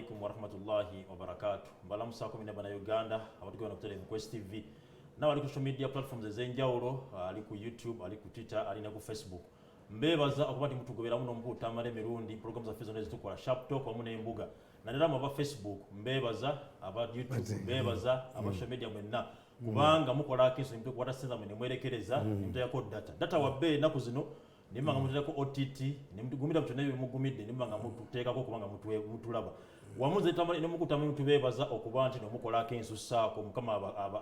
alaikum wa rahmatullahi wa barakatuh. Mbalamu sako mina bana Uganda, abatukiwa na kutele Quest TV. Na wali ku social media platforms ezenjawulo, ali ku YouTube, ali ku Twitter, ali na ku Facebook. Mbebaza okubati mutugobera muno mpu Tamale Mirundi, programs za Facebook ezitukola Sharp Talk wamu n'embuga. Na ndera mu aba Facebook, mbebaza aba YouTube, mbebaza aba social media mwenna. Kubanga mukola akeso mtu kwata senza mwene mwerekereza, mtu yako data. Data wabbe naku zino nimanga mutu yako OTT, nimugumira mtu nayo mugumidde nimanga mutu tekako kubanga mutu laba. Wamuze Tamale ne mukutamwe mtu bebaza okubanti no mukola akenso sako mukama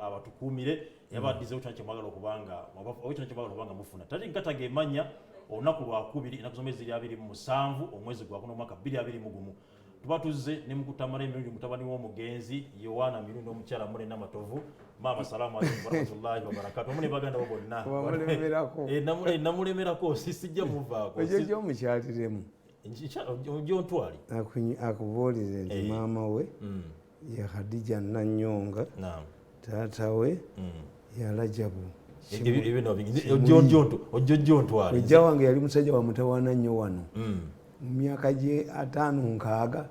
abatukumire yabadize utanche mwagalo kubanga obitanche mwagalo kubanga mufuna. Tati nkatage manya olunaku lwa 2 inakusomezi 27 omwezi gwa kuno mwaka 2020 tubatuze ne mukutamale Mirundi mutabani wo mugenzi Yohana Mirundi omukyala mune namatovu mama salamu alaykum warahmatullahi wabarakatuh mune baganda bonna wamulemerako namulemerako sisijja muvaako ojo omukyatiremu ojo ntwali akubuulire nti maama we ya Khadija Nanyonga taata we ya Rajabu ojo ntwali ojja wange yali musajja wa mutawaana nnyo wano mu myaka gye 5-6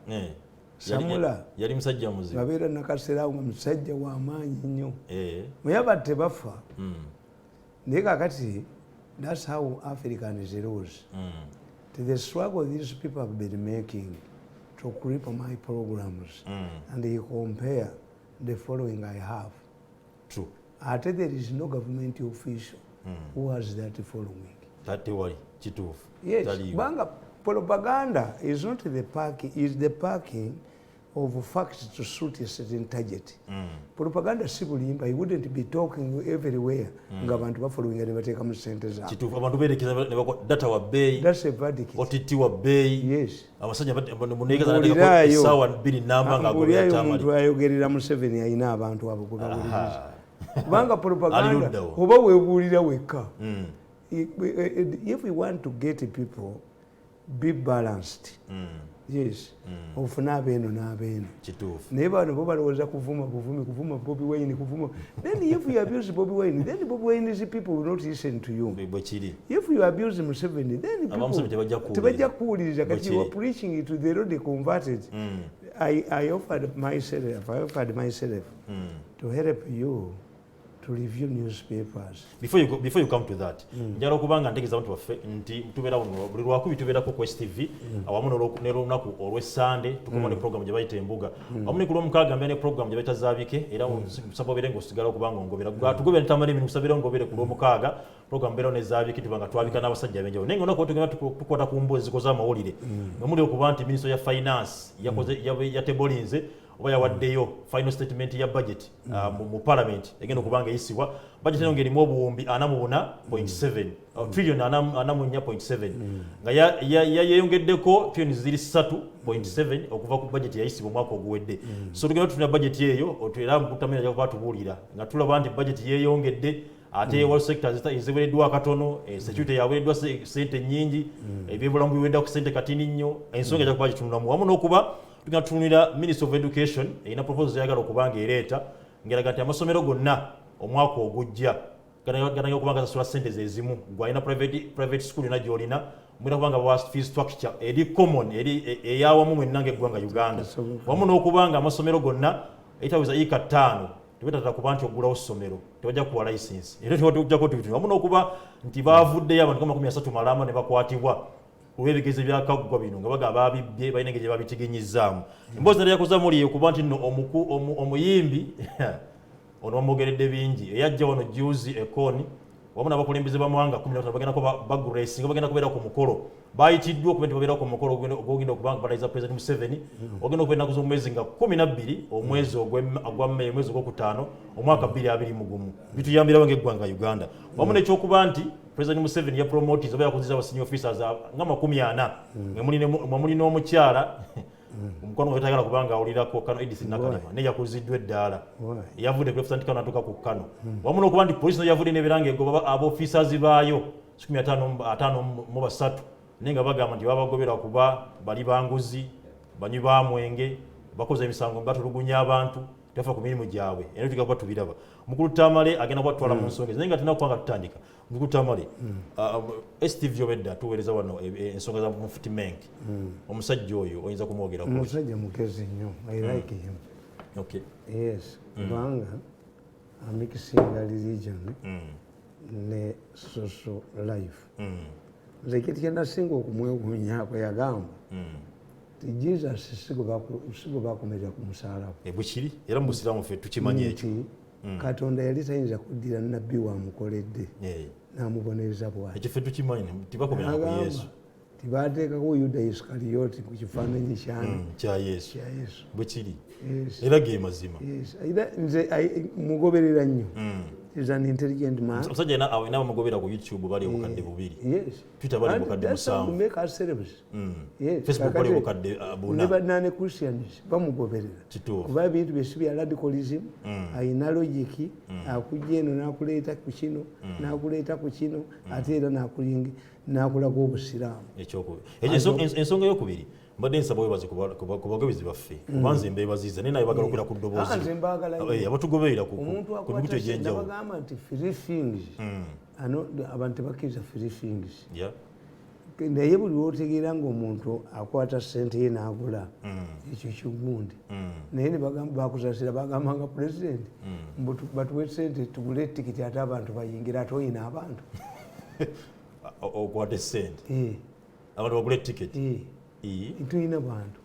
Samula yali musajja muzibu babeera nakaseera nga musajja wa maanyi nnyo muyabatte bafa naye kakati that's how Africans rose to the struggle these people have been making to creep my programs and you compare the following I have. True. Ate there is no government official who has that following. That wali chitufu. Yes, banga propaganda is not the parking, is the parking of facts to suit a certain target. Propaganda si bulimba, he wouldn't be talking everywhere nga abantu bafollowing ne bateeka mu sente zaabwe. Chitufu abantu berekeza ne bako data wa bay. That's a verdict. OTT wa bay. Yes. Abasajja munegeza na sawa 2 namba nga go ya Tamale. Omuntu ayogerera mu 7 ayina abantu abo kubabuliriza. Banga propaganda oba webuulira wekka. If we want to get people be balanced. Yes. Ofuna abeno n'abeno. Chitufu. Naye bano bo balowooza kuvuma Bobby Wine kuvuma. Then if you abuse Bobby Wine, then Bobby Wine's people will not listen to you. If you abuse Museveni, then people tebajja kuwuliriza kati you are preaching it to the road converted. I offered myself to help you to review newspapers. Before you come to that, njalo kubanga ndegeza abantu baffe nti tubera buno buli lwakubi tubera ku Quest TV awamu nero naku olwe Sunday tukomone program gye bayita embuga awamu ku lwomukaga mbene program gye bayita zabike era musabo berengo sigala kubanga ngobera tugobera Tamale Mirundi musabira ngobere ku lwomukaga program bero ne zabike tubanga twabika n'abasajja benjo nengo nako tugenda tukwata ku mbozi zikoza amawulire nomuli okuba nti Minister ya Finance yakoze yatebolinze oba yawaddeyo final statement ya budget mu parliament egenda okubanga eyisibwa budget eno ngeri mu obuwumbi 44.7 trillion 44.7 nga yeyongeddeko trillion ziri 3.7 okuva ku budget yayisibwa omwaka oguwedde so tugenda tutuna budget yeyo otwera mukutamira ja kubatubuulira nga tulaba nti budget yeyongedde ate wall sectors eziwereddwa katono security yawereddwa sente nyingi ebyobulamu biwedda ku sente katini nnyo ensonga ja kuba gitunulamu wamu n'okuba tunatunira Minister of Education ina proposal yagala okubanga ereeta ngeraga nti amasomero gonna omwaka ogujja gana okubanga zasula sente zezimu gwalina private school na gyolina mwina kubanga wa fee structure eri common eri eyawamu mwenange eggwanga Uganda wamu n'okubanga amasomero gonna etaweza ika 5 tebetata kuba nti ogulawo ssomero tebajja kuwa license era tebajjako tibitino wamu n'okuba nti baavuddeyo abantu 30 malama ne bakwatibwa olw'ebigezo byakaggwa bino nga baga babibbye balina engeri gye babitegenyizaamu emboozi nali yakoza muli okuba nti nno omuyimbi ono bamugeredde bingi eyajja wano juzi ekoni wamu n'abakulembeze bamawanga 13 bagendako bagrace nga bagenda kubeera ku mukolo bayitiddwa okuba nti babeera ku mukolo ogenda okubanga balayiza President Museveni ogenda okuba ennaku z'omwezi nga 12 omwezi ogwa May omwezi ogwokutaano omwaka 2021 bituyambirawo ng'eggwanga Uganda wamu n'ekyokuba nti President Museveni ya promotes oba yakuziza aba senior officers nga 40 nga muli n'omukyala omukono wetagala kubanga awulirako Kano Edith Nakalema ne yakuziddwa eddaala yavudde ku Lieutenant Kano natuuka ku Kano wamu n'okuba nti poliisi yavudde n'ebirango egoba aba officers baayo 53 naye nga bagamba nti babagobera kuba bali banguzi banywi ba mwenge bakoze emisango batulugunya abantu tebafa ku mirimu gyabwe era tugakuba tubiraba mukulu Tamale agenda kubatwala mu nsonga naye nga tulina kubanga tutandika mukulu Tamale STV obedda tuweereza wano ensonga za Mufti Menk omusajja oyo oyinza kumwogerako omusajja mugezi nnyo I like him okay yes kubanga amikisinga religion ne social life nze ekyo kyenasinga okumwewuunyako yagamba ti Jesus sigo bakomerera ku musalaba bwekiri era mu busiraamu ffe tukimanye ekyo katonda yali tayinza kuddira nabbi wamukoledde n'amubonereza bwati ekyo ffe tukimanyi tibakomerera ku Yesu tibateekako Yuda Iskariyoti ku kifaananyi kya Yesu bwekiri era ge mazima era nze mugoberera nnyo is an intelligent man omusajja alina abamugobera ku YouTube bali obukadde 2 Twitter bali obukadde 7 Facebook bali obukadde 4 ne banane Christians bamugoberera kuba ebintu byesi bya radicalism ayina logic akujja eno n'akuleeta ku kino n'akuleeta ku kino ate era n'akulaga obusiraamu ensonga eyokubiri mbadde nsaba webaze ku bagobezi baffe kubanze mbebaziza naye naye bagala okulira ku ddoboozi abatugoberera ku mikutu egy'enjawulo bagamba nti free things abantu tebakkiriza free things naye buli lwotegeera ng'omuntu akwata ssente ye n'agula ekyo kigundi naye ne bakusasira bagamba nga pulezidenti batuwe ssente tugule etikiti ate abantu bayingira ate oyina abantu okwata essente abantu bagula etiketi tulina bantu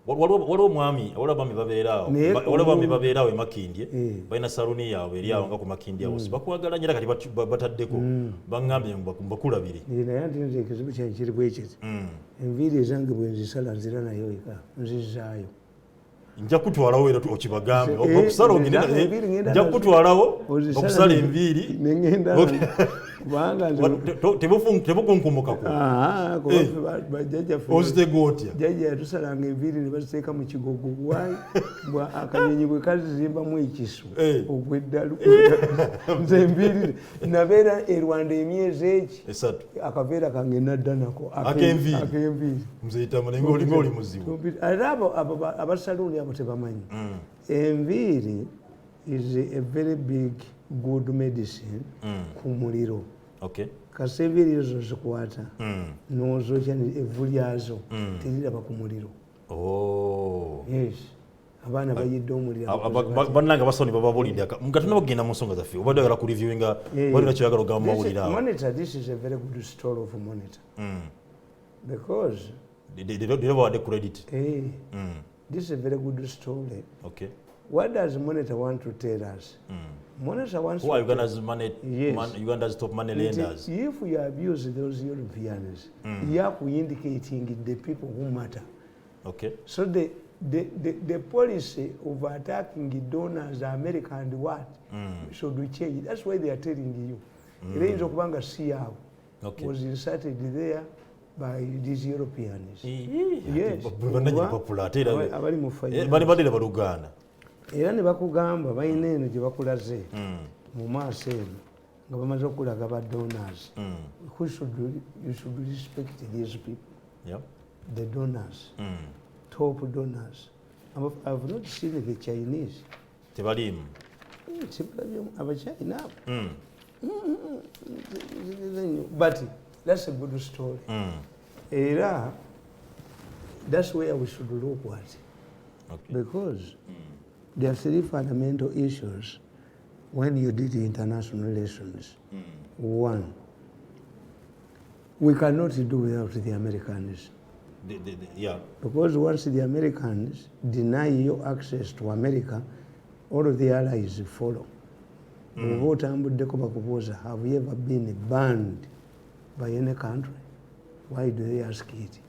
waliwo omwami abami babeeraawo emakindye balina saluni yaabwe eri awo nga ku makindye awo sibakwagala nnyo era kati bataddeko baŋŋambye mbakulabire naye ate nze ekizibu kyange kiri bwekiti enviiri ezange bwe nzisala nzira nayo eka nzizaayo nja kutwalawo era okibagambe okusala ogende nja kutwalawo okusala enviiri kubanga tebukunkumukako ozitega otya jjajja yatusalanga enviiri ne baziteeka mu kigogo wayi akanyonyi bwe kazizimbamu ekisu ogweddalu nze enviiri nabeera e Rwanda emyezi eki akaveera kange nadda nako ak'enviiri muzeyitamu nga oli muzibu ate abo abasaluuni abo tebamanyi enviiri is a very big good medicine ku muliro kasi enviiri ezo zikwata nozokya evvu lyazo teriraba ku muliro yes abaana bayidde omuliro bannange basoni bababulidde nga tuna bagenda mu nsonga zaffe obadde oyagala ku reviewinga walina kyoyagala ogamba mu mawulire awo monitor this is a very good story of monitor because they bawadde credit this is a very good story. What does Monitor want to tell us? Monitor wants who are Uganda's top money lenders? If we abuse those Europeans, you are indicating the people who matter. So the policy of attacking the donors, America and what, should we change? That's why they are telling you. The range of Banga Siao was inserted there by these Europeans. Yes. Abali mu Uganda. Era ne bakugamba balina eno gye bakulaze mu maaso eno nga bamaze okulaga ba donors. You should respect these people. The donors. Top donors. I've not seen the Chinese. Tebalimu. Abachina. But that's a good story. Era, that's where we should look at. Because there are 3 fundamental issues when you did international relations. 1, we cannot do without the Americans. Because once the Americans deny you access to America, all of the allies follow. Have you ever been banned by any country? Why do they ask it?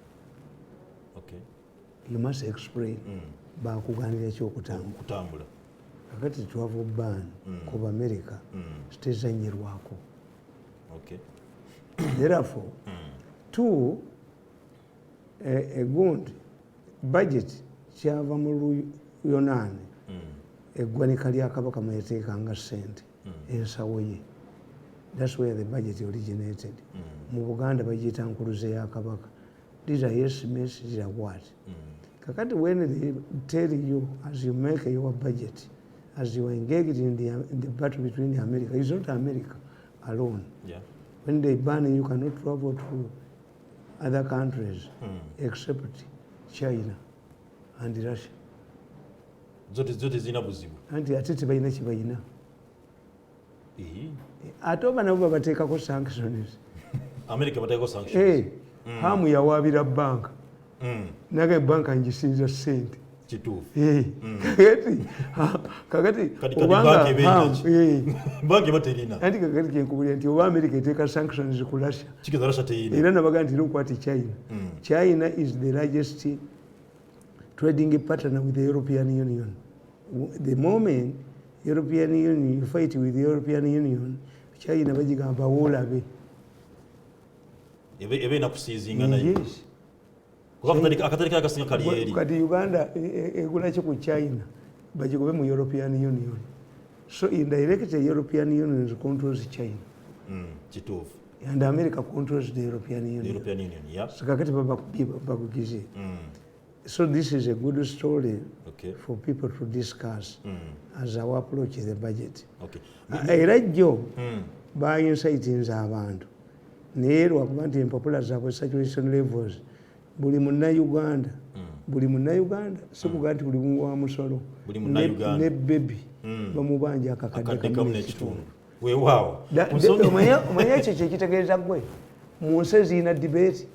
You must explain. Bakuganira ekyokutambula kakati travel ban kuba America sitezanyirwako. Therefore 2, a good budget kyava mu Luyonaani eggwanika lya Kabaka mwe yateekanga ssente ensawo ye. That's where the budget originated. Mu Buganda bagiyita nkuluze ya Kabaka. These are estimates, these are what? Kakati when they tell you as you make your budget, as you are engaged in the battle between America, it's not America alone. Yeah. When they ban you cannot travel to other countries except China and Russia. Zote zina buzibu. Anti ate tebalina kibalina. Ate oba nabo babateekako sanctions. America bateekako sanctions. Hamu yawabira banka. Naga banka ngisinza ssente. Kituufu. Kakati obanga banki baterina. Anti kakati kyenkubulira nti oba America eteeka sanctions ku Russia. Kigeza Russia terina. Era nabaga nti lokwati China. China is the largest trading partner with the European Union. The moment European Union, you fight with the European Union, China bagigamba wolabe. Ebe nakusizinga nayo. Yes. Akatali kasinga kali kati Uganda egula ki ku China bagigobe mu European Union. So indirectly the European Union controls China. Kituufu. And America controls the European Union. The European Union, yeah. So kakati bakugize. So this is a good story for people to discuss as our approach the budget. Era jjo bayinsaitinze abantu naye lwakuba nti empapula zaabwe saturation levels buli munnayuganda sikuga nti buli mungu wa musolo ne bebi bamubanja akakadde kamu n'ekitundu. Omanya ekyo kyekitegeeza gwe mu nsi eziina debate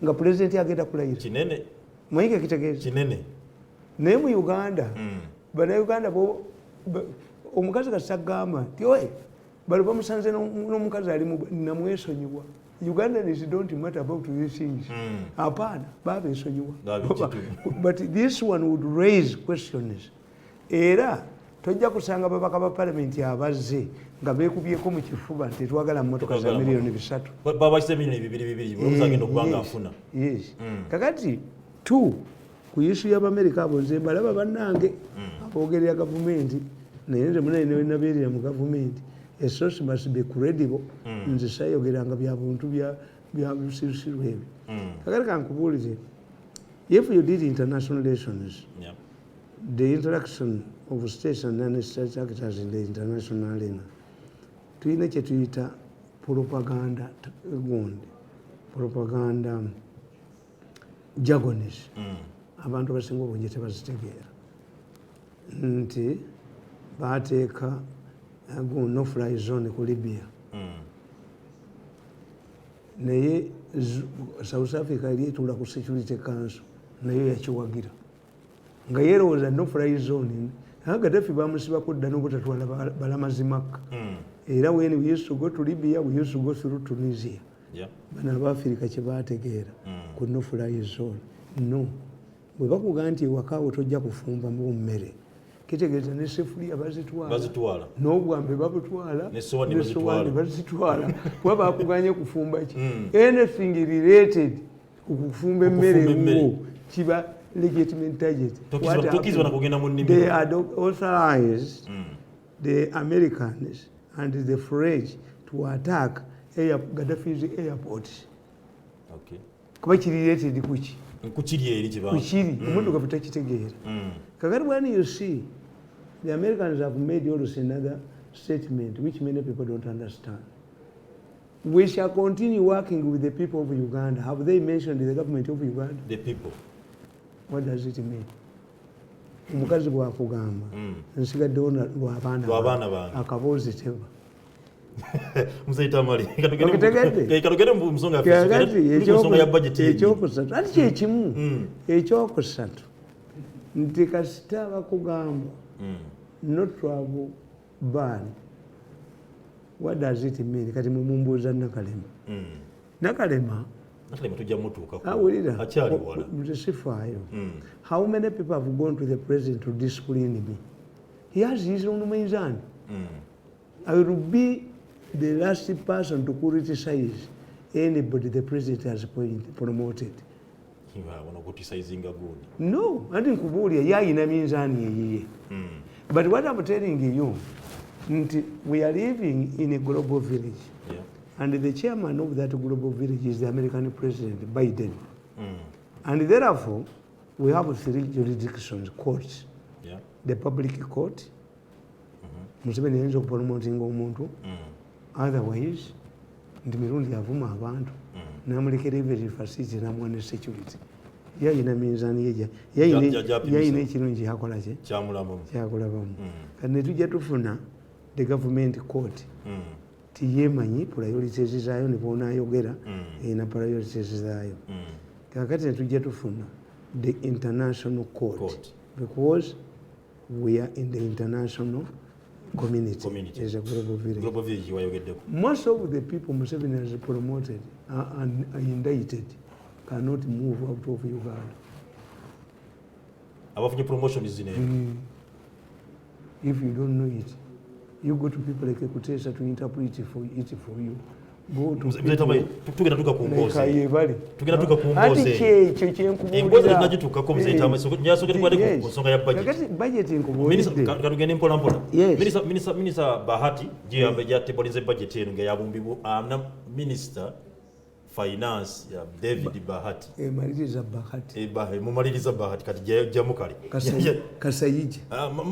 nga pulezidenti agenda kulayira kinene. Mwenye kitegeeza kinene naye mu Uganda bannayuganda omukazi kasagamba nti oye bali bamusanze n'omukazi ali namwesonyiwa. Ugandans don't matter about these things. Hapana, babesonyiwa. But this one would raise questions. Era tojja kusanga babaka ba parliament abazze nga beekubyeko mu kifuba nti twagala mmotoka za miliyoni 3. Babakise miliyoni 2 muzagenda okubanga afuna. Yes. Kakati ku issue y'Amerika aboze balaba bannange abogerera gavumenti naye nze munene nabeerera mu gavumenti. A source must be credible. Nze sayogeranga bya buntu bya busirusiru ebyo. Kakati kankubuulize, if you did international relations, the interaction of states and non-state actors in the international arena, tulina kye tuyita propaganda jargons. Abantu basinga obungi tebazitegeera nti baateeka no fly zone ku Libya. Naye South Africa eryetula ku Security Council nayo yakiwagira nga yerowooza no fly zone Gaddafi bamusibako dda n'obutatwala balamazimaka. Era when we used to go to Libya we used to go through Tunisia. Bano Abafirika kye baategeera ku no fly zone. No, bwe bakugaa nti ewakaawo tojja kufumba mu mmere kitegeeza ne sefuliya bazitwala n'obwambe babutwala n'essowaani bazitwala kuba bakuganye kufumba ki anything related okufumba emmere ewo kiba legitimate target. They had authorized the Americans and the French to attack Gaddafi's airport. Kuba kiri related kuki omuntu gafutakitegeera. Kakati when you see the Americans have made also another statement which many people don't understand. We shall continue working with the people of Uganda. Have they mentioned the government of Uganda? The people. What does it mean? Omukazi bwakugamba nsigaddewo lw'abaana bange akaboozi teba. Tamale. Ekyokusatu ati kyekimu ekyokusatu nti kasita bakugamba not travel ban. What does it mean? Kati mumumbuuza Nakalema awulira sifaayo. How many people have gone to the president to discipline me? He has his own mizan. I will be the last person to criticize anybody the president has promoted. No, I didn't kubulia yayina minzani yeyiye. But what I'm telling you, we are living in a global village. And the chairman of that global village is the American President, Biden. And therefore, we have 3 jurisdictions, courts. Yeah. The public court, Museveni ayinza okupromotinga omuntu, otherwise nti Mirundi avuma abantu namulekera every facility namuwa ne security. Yayina minzaani yeja yayina ekirungi yakola kye kyakulabamu. Kati ne tujja tufuna the government court tiyemanyi priorities zaayo ne bonaayogera erina priorities zaayo. Kakati ne tujja tufuna the international court because we are in the international community as a global village. Most of the people Museveni has promoted and indicted cannot move out of Uganda. About promotion is in if you don't know it, you go to people like Ekutesa to interpret it for you. Go to tugenda tukakungoza ati kye kyenkubulira najituka ko mzee tama nyasogera kwade ku nsonga ya budget kakati budget nkubulidde katugende mpola mpola minister Bahati je ambeja tebolize budget eno nga yabumbibu amna minister finance ya David Bahati maliriza Bahati mumaliriza Bahati kati jamukali kasayije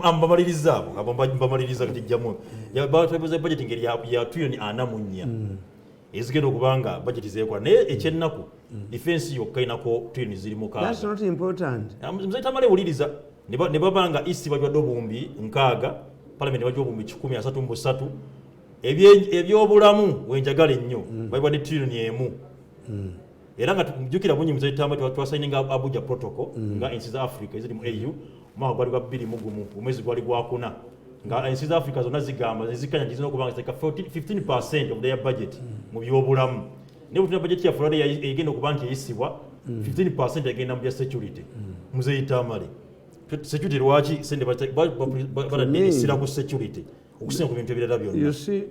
ambamaliriza abo ambamaliriza kati jamu ya Bahati budget ngeri ya tuyoni anamunya ezigenda okubanga budget zeekwa naye ekyennaku defense yokka inako twini ziri mukaaga. That's not important. Mzee Tamale uliriza ne babanga isi bajwadde obumbi nkaaga parliament bajwa obumbi 133 ebyobulamu wenjagala ennyo babwadde trillion emu. Era nga tujukira bunyi Mzee Tamale twasayininga Abuja protocol nga ensi za Africa eziri mu AU mwaka gwali gwa 2 omwezi gwali gwakuna nga ensi za Africa zonna zigamba zikanya gizina okubanga 15% of their budget mu byobulamu. Ne butuna budget ya Florida egenda okuba nti eyisibwa 15% egenda mu bya security. Mzee Tamale security lwaki sende baradisira ku security okusinga ku bintu ebirala byonna. You see,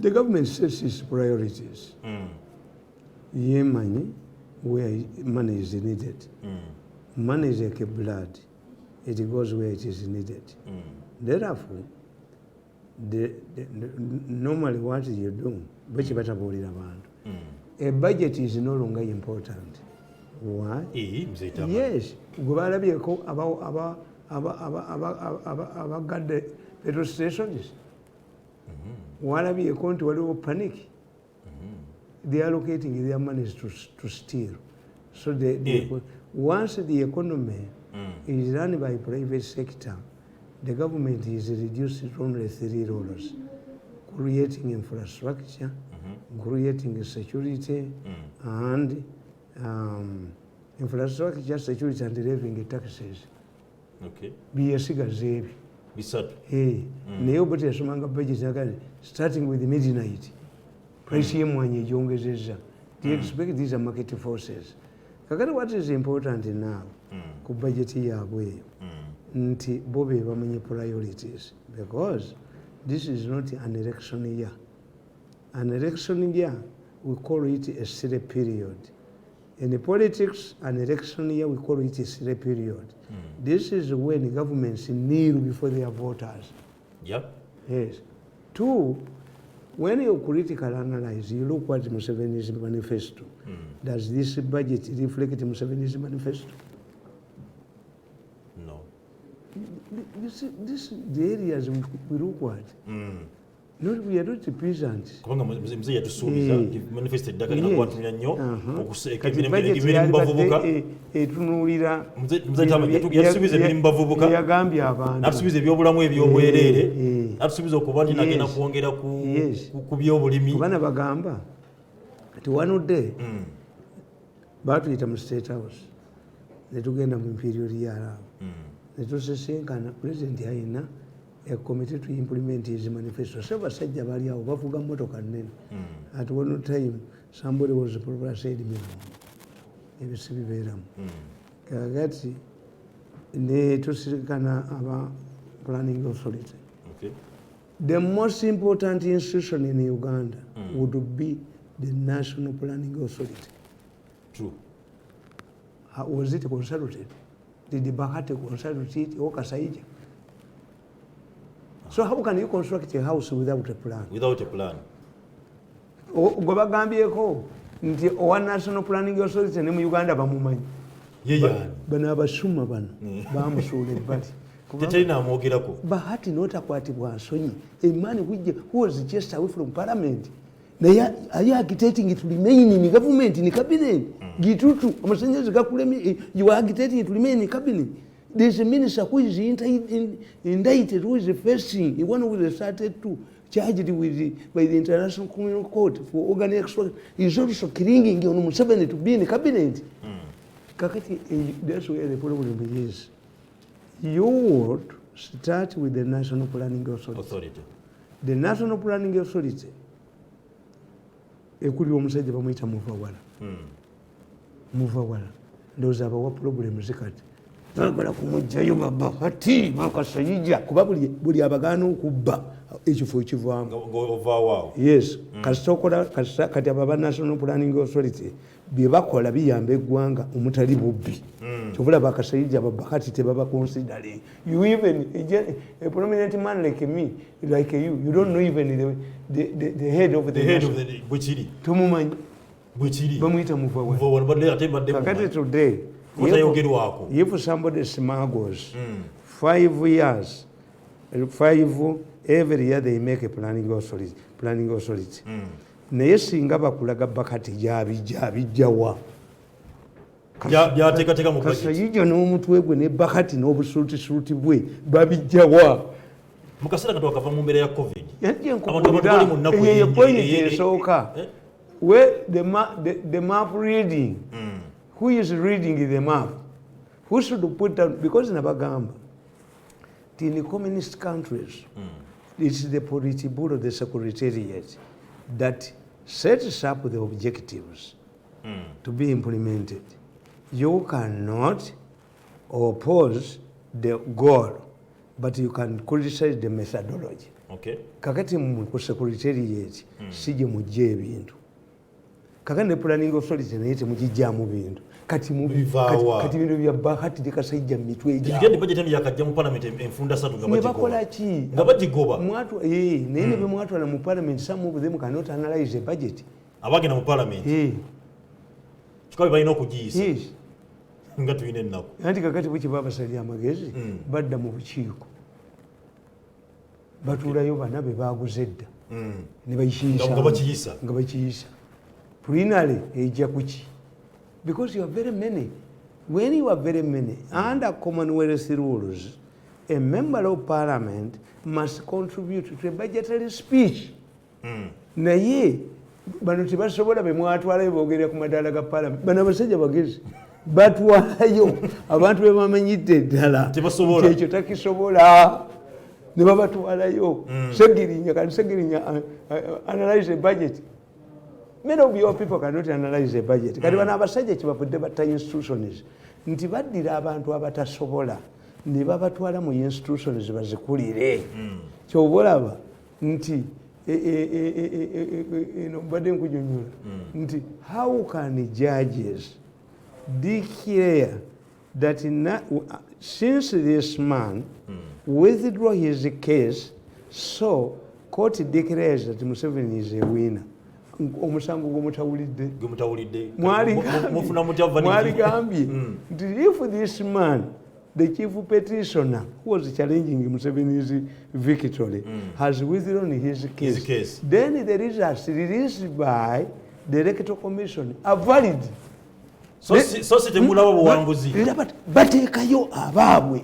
the government sets its priorities. Yemanyi where money is needed. Money is like a blood. It goes where it is needed. Therefore, normally what you do, a budget is no longer important. Why? Yes. About the petrol stations. Why be a country where panic? They are allocating their money to steal. So once the economy is run by private sector, the government is reduced to only 3 roles: creating infrastructure, creating security, and infrastructure, security, and levying taxes. Okay. Biyasigaze bisatu. Naye bwe yasomanga budget starting with midnight. Price y'emwanyi egyongezezza. Do you expect these are market forces? Kakati what is important now ku budget yaabwe nti bo be bamanyi priorities, because this is not an election year. An election year, we call it a silly period. In the politics, an election year, we call it a silly period. This is when governments kneel before their voters. Yep. Yes. 2, when you critically analyze, you look at Museveni's manifesto. Does this budget reflect Museveni's manifesto? No. You see, the areas we look at. We are not peasants. Kubanga mzee yatusuubiza manifesto eddaka linakwatunya nnyo okuseeka emirimu bavubuka etunuulira mzee Tamale yatusuubiza emirimu bavubuka yagambye abantu natusuubiza ebyobulamu ebyobwereere natusuubiza okuba nti nagenda kwongera ku byobulimi kubana bagamba nti one day baatuyita mu State House ne tugenda mu imperial yaalaawo ne tusisinkana pulezidenti ayina a committee to implement his manifesto. So basajja bali awo bavuga motoka nnene. At one time somebody was probably said ebisibibeeramu. Kakati ne tusirikana aba planning authority. Okay. The most important institution in Uganda would be the National Planning Authority. True. Was it consulted? Did the Bahati consult it or Kasaija? So how can you construct a house without a plan? Without a plan. Gobagambyeko nti owa National Planning Authority ne mu Uganda bamumanyi. bano abasuma bano bamusuula ebbali tetalina amwogerako bahati n'otakwatibwa nsonyi a man who was just away from parliament naye are you agitating to remain in government in cabinet gitutu amasannyalaze gakulemye you are agitating to remain in cabinet. There's a minister who is indicted, who is facing one who is started to charged by the International Criminal Court for organ extraction. He's also clinging on Museveni to be in the cabinet. Kakati, that's where the problem is. You would start with the National Planning Authority. The National Planning Authority. Ekuli omusajja bamuyita muvawala ndowooza abawa problem zikati bagala kumugjayo babahati bakasayija kuba buli abagaana okubba ekifo ekivaamu yes kati aba National Planning Authority bye bakola biyamba eggwanga omutali bubbi kyovula bakasayija babba kati tebaba considering you even a prominent man like me like you don't know even the head of the bwekiri tumumanyi bwekiri bamuyita muvawala today if somebody smuggles 5 years 5 every year they make a planning authority naye singa bakulaga bakati gyabijjawa byateekateeka mu kasayija n'omutwe gwe ne bakati n'obusuutisuuti bwe babijjawa mu kaseera kati wakava mu mbeera ya covid esooka where the map reading who is reading the map who should put down because nabagamba in the communist countries it's the Politburo, the Secretariat that sets up the objectives to be implemented. You cannot oppose the goal, but you can criticize the methodology. Okay. Kakati mu Secretariat sije mujje ebintu. Kakati ne planning authority naye temugijjamu bintu. Kati bintu bya bahati dikasajja mitwe ejja. Igende budget yakajja mu parliament enfunda 3 nga bagigoba. Bakola ki? Nga bagigoba. Mwatu nene be mwatu na mu parliament some of them cannot analyze a budget. Abagenda mu parliament. Kikabe balina okugiyisa. Nga tuyina ennaku. Anti kakati bwe kibaba sali amagezi badda mu bukiiko. Batulayo bana be baguzedda. Ne bayishisa. Nga bakiyisa. Plenary ejja kuki. Because you are very many. When you are very many, under Commonwealth rules, a member of parliament must contribute to a budgetary speech. Naye, bano tebasobola be mwatwalayo boogera ku madaala ga parliament. Bano abasajja bagezi. Batwalayo abantu be bamanyidde ddala. Tebasobola. Ekyo takisobola. Ne babatwalayo. Segirinya analyze a budget. Many of your people cannot analyze a budget. Kati bana abasajja kibavudde batta institutions nti baddira abantu abatasobola ne babatwala mu institutions bazikulire. Kyobolaba nti mbadde nkunyonyola nti how can judges declare that since this man withdraw his case, so court declares that Museveni is a winner. Omusango gw'omutawulidde mwaligambye nti if this man the chief petitioner who was challenging Museveni's victory has withdrawn his case, then the results released by the Electoral Commission are valid. So sitemulaba buwanguzi bateekayo abaabwe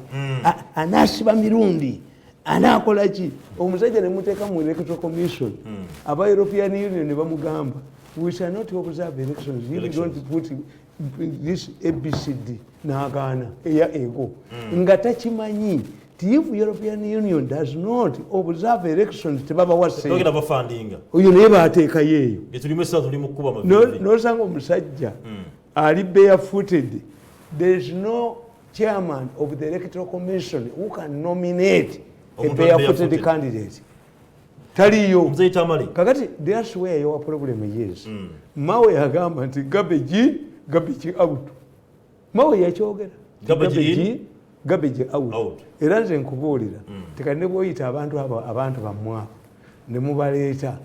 anaasiba Mirundi anakola ki omusajja ne muteeka mu Electoral Commission aba European Union ne bamugamba we shall not observe elections if you don't put this ABCD n'agaana eya ego nga takimanyi if European Union does not observe elections tebaba wase togera bafandinga oyo naye baateekayo eyo etulimesa tuli mu kuba mavivi nosanga omusajja ali barefooted. There is no chairman of the Electoral Commission who can nominate a barefooted candidate. Taliyo. Mzee Tamale. Kakati, that's where your problem is. Mawe yagamba nti garbage out. Mawe yachogera. Garbage out. Era nze nkubuulira. Tekane bwoyita abantu bamwa ne mubaleeta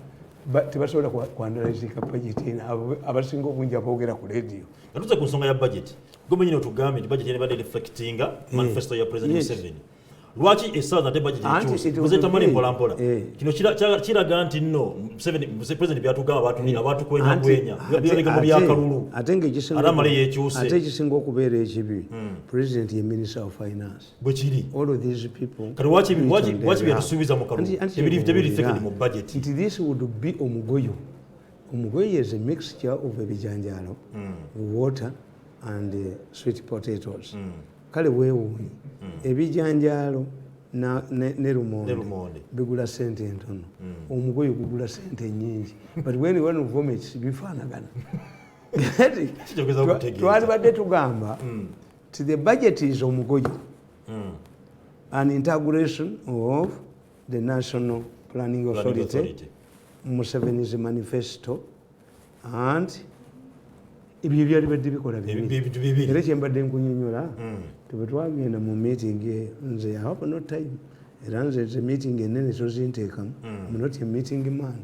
tebasobola kuanalyze budget abasinga obungi aboogera ku radio. Atuze ku nsonga ya budget. gome nyine otugambye nti budget nebadde reflectinga manifesto ya President Museveni. Lwaki essaawa ate budget ekyuse muze Tamale mpolampola kino kiraga nti nno President byatugamba abatukwenya byabega mu byakalulu ate ekisinga okubeera ekibi President ye Minister of Finance bwe kiri all of these people kati waki byatusuubiza mu kalulu tebirifekedi mu budget nti this would be omugoyo is a mixture of ebijanjaalo water and sweet potatoes kale weewuunye ebijanjaalo ne lumonde bigula sente entono omugoyo gugula sente nyingi but when one vomits bifaanagana twalibadde tugamba ti the budget is omugoyo an integration of the National Planning Authority Museveni's manifesto and ibyo byali badde bikola bibi era kyembadde nkunyonyola tebwetwagenda mu meeting nze I have no time era nze meeting enene tozinteekamu I'm not a meeting man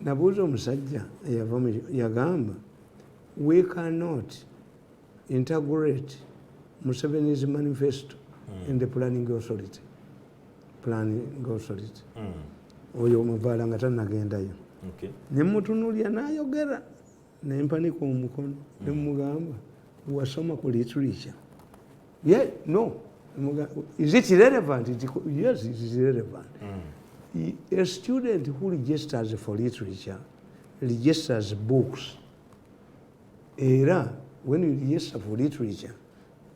nabuuza omusajja yagamba we cannot integrate Museveni's manifesto in the planning authority oyo omuvaala nga tannagendayo nemutunulya n'ayogera nempanika omukono nemugamba wasoma ku literature no is it relevant yes it is relevant a student who registers for literature registers books era when you register for literature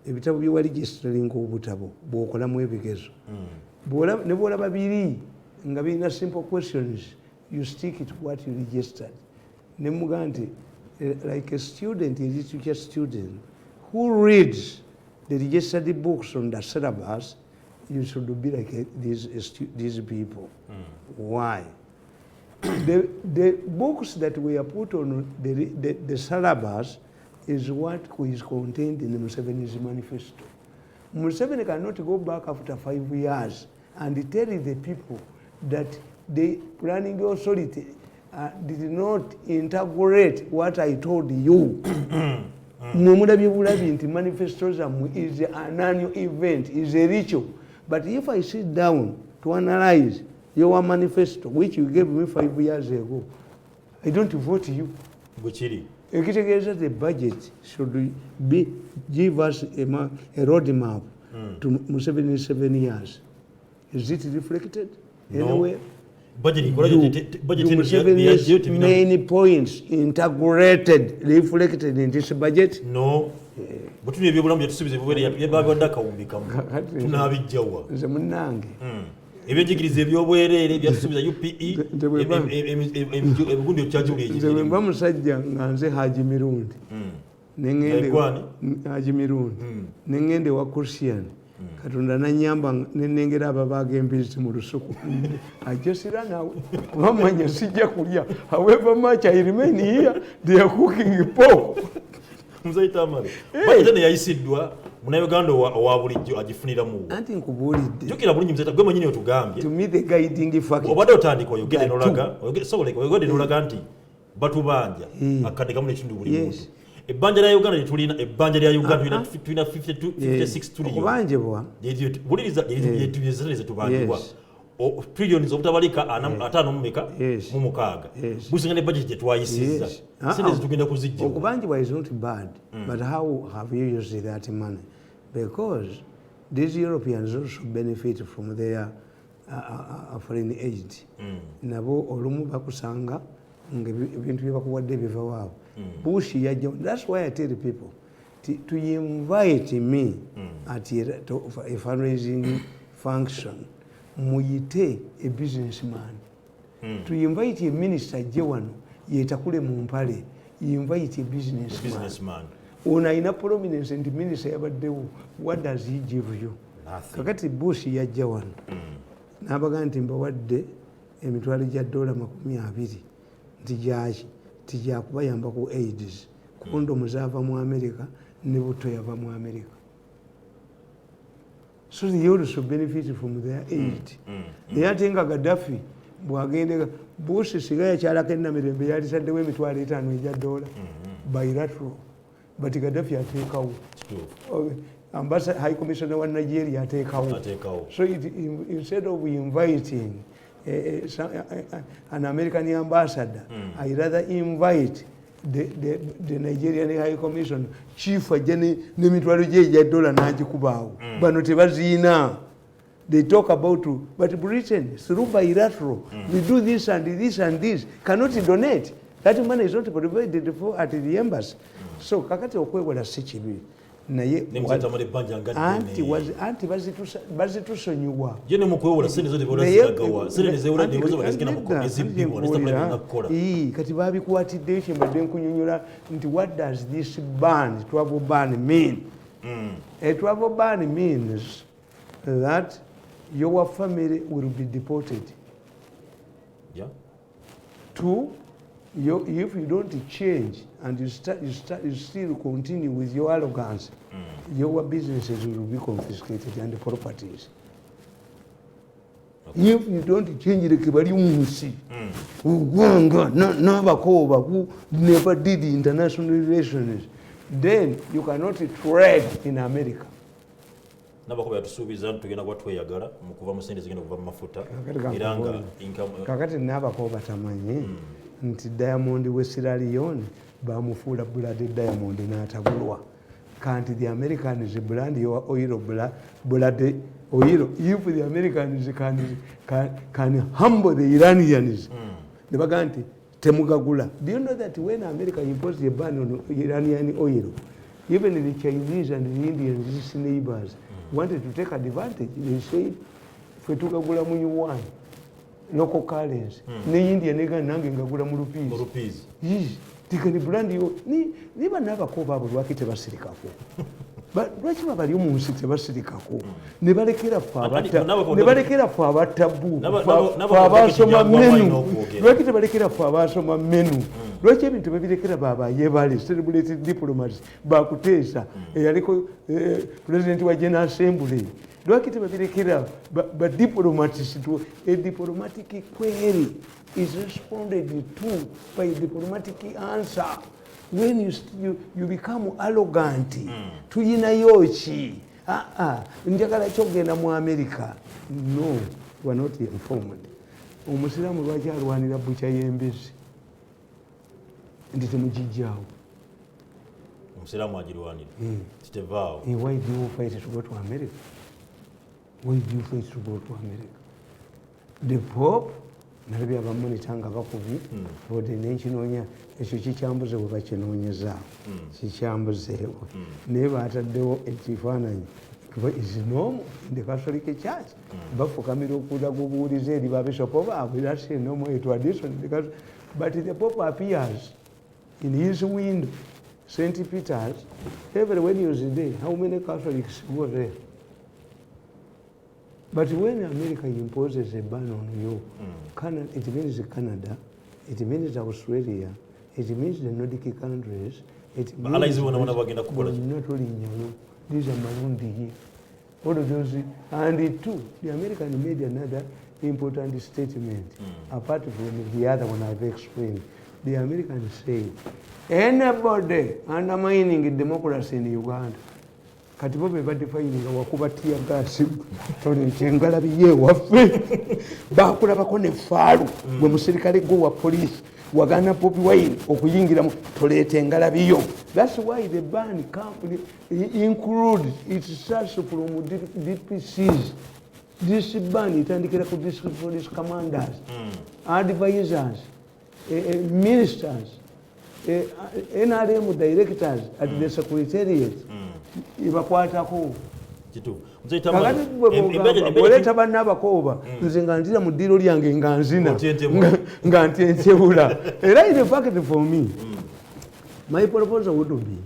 ebitabo byewa registering obutabo bw'okolamu ebigezo ne bw'olaba biri nga birina simple questions you stick to what you registered nemugamba nti like a student, a literature student who reads the registered books on the syllabus, you should be like these people. Why? The books that were put on the syllabus is what is contained in the Museveni's manifesto. Museveni cannot go back after 5 years and tell the people that the planning authority did not integrate what I told you. Manifestos is an annual event, is a ritual. But if I sit down to analyze your manifesto, which you gave me 5 years ago, I don't vote you. The budget should give us a roadmap to Museveni's 7 years. Is it reflected anywhere? Museveni's main points integrated, reflected in this budget? No. But we have to see Katonda nanyamba nenengera ababaga embizi mu lusuku ajesira nawe wamanya sijja kulya however much I remain here they are cooking pork mzaita amale bajja ne yayisiddwa muna Uganda owa bulijjo agifunira mu anti nkubulidde jukira bulungi mzaita gwe manyine otugambye to me the guiding factor obadde otandika oyogere nolaga oyogere nolaga nti batubanja akadeka mu nekindu buli muntu ebbanja lya Uganda litulina ebbanja lya Uganda tulina 56 trillion okubanjibwa buliriza yetubyezeze tubanjibwa trillions obutabalika 5 mumeka mu mukaaga businga ne budget twayisiza sente zitugenda kuzijja okubanjibwa is not bad but how have you used that money because these Europeans also benefit from their foreign aid nabo olumu bakusanga ebintu byebakuwadde biva waabo Bush yajja. That's why I tell the people to invite me at a fundraising function. Muyite a businessman. To invite a minister jewano yetakule mumpale. Invite a businessman. Una ina prominence and minister yabaddewo. What does he give you? Nothing. Kakati Bush yajja wano. Nabaga nti mbawadde emitwalo gya $220 nti gyaki tijja kubayamba ku AIDS kondomu zaava mu America ne buto yava mu America so they also benefit from their aid yatenga Gaddafi bwagende Bush siga yakyalako ennamirembe yalisaddewo $5 $5 bilateral but Gaddafi ateekawo. High Commissioner wa Nigeria ateekawo. So instead of inviting an American ambassador, I rather invite the Nigerian High Commission chief ajane nemitwalo je $1 najikubaawo. Bano tebaziina. They talk about, but Britain, through bilateral, we do this and this and this, cannot donate. That money is not provided for at the embassy. So, kakati okwewola si kibi. Naye anti bazitusonyiwa. Yene mukwewola sente zote bola zagawa. Sente zewola newozo bagazigena mu ezibbiwa nestabula nakola. Kati babikwatidde ekyo mbadde nkunyonyola nti what does this ban, travel ban mean? A travel ban means that your family will be deported. Yeah. 2, if you don't change and you still continue with your arrogance, your businesses will be confiscated and the properties. Okay. If you don't change the Kibariumusi, who never did international relations, then you cannot trade in America. Nabakuba yatusuubiza tugenda kuba tweyagala mu kuva mu sente zigenda kuva mu mafuta era nga kakati nabako batamanyi nti Diamond we Sierra Leone bamufuula blood Diamond n'atagulwa. Kanti the Americans brand your oil blood oil. If the Americans can humble the Iranians, they baganti temugagula. Do you know that when America imposed a ban on Iranian oil, even the Chinese and the Indians, these neighbors, wanted to take advantage. They said, "Fetukagula mu yuan, local currency. Ne India nega nange ngagula mu rupees. Yes, tikani brand yo ni banaba ko babo lwakite basirikako. But lwaki babali mu nsi tebasirikako. Ne balekera fa abatabu. Fa abasoma menu. Lwaki balekera fa abasoma menu. Lwaki ebintu bebirekera baba yebali celebrated diplomats bakuteesa eyaliko president wa General Assembly. Lwaki tebabirekera ba diplomats to a diplomatic query is responded to by a diplomatic answer. When you become arrogant, tuyina yochi. Njagala kyogenda mu America. No, we are not informed. Omusiramu lwaki alwanira bucha y'embezi. Ndi temujijjawo. Omusiramu agirwanira. Kitevaawo. Why do you fight to go to America? Why do you fight to go to America? The Pope nalabye abamonita nga bakubi ode n'ekinoonya ekyo kikyambuze bwe bakinoonyezaawo kikyambuzeewo naye baataddewo ekifaananyi is normal in the Catholic Church. Bafukamira okulaga obuwulize eri babishopo baabwe. That's a normal tradition. But the Pope appears in his window, St. Peter's, every Wednesday. How many Catholics go there? But when America imposes a ban on you, it means Canada, it means Australia, it means the Nordic countries, it means not only you. These are Mirundi here. All of those, and two, the American made another important statement, apart from the other one I've explained. The Americans say, anybody undermining democracy in Uganda, kati bo be badefine nga wakuba tia gas tole chengala biye waffe bakulabako ne faalu bwe musirikale go wa police wagana Bobi Wine okuyingira tolete engala biyo. That's why the ban include it starts from DPCs. This ban itandikira ku district police commanders, advisors, ministers, NRM directors at the secretariat. Ibakwatako kitu oleta bannabakooba nze nga ntira mu ddiiro lyange nga nzina nga ntyentebula. Era in fact for me my proposal would be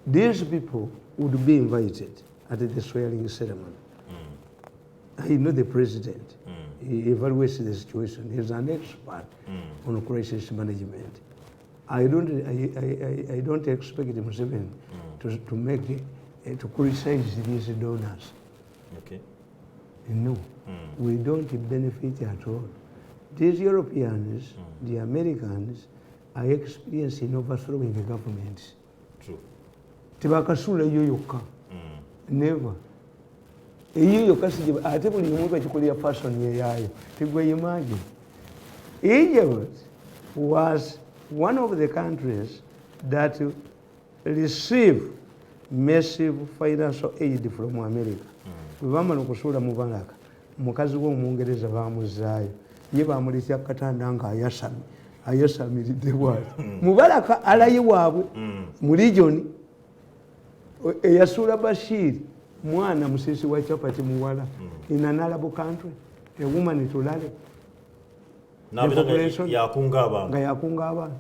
these people would be invited at the swearing ceremony. I know the president, he evaluates the situation, he's an expert on crisis management. I don't expect him to make to criticize these donors. Okay. No, we don't benefit at all. These Europeans, the Americans, are experienced in overthrowing the governments. tebakasuula eyo yokka never eyo yokka ate buli omu bakikolera fashion yeyaayo tigwe imagine. Egypt was one of the countries that received massive financial aid from America. Bwebamala okusuula mu Baraka mukazi w'Omungereza bamuzaayo ye bamuletya katanda nga ayasamiridde bwati Mubaraka alaye waabwe mu region eyasuula Bashir mwana musisi wa chapati muwala in an Arab country a woman tulale yakunga abantu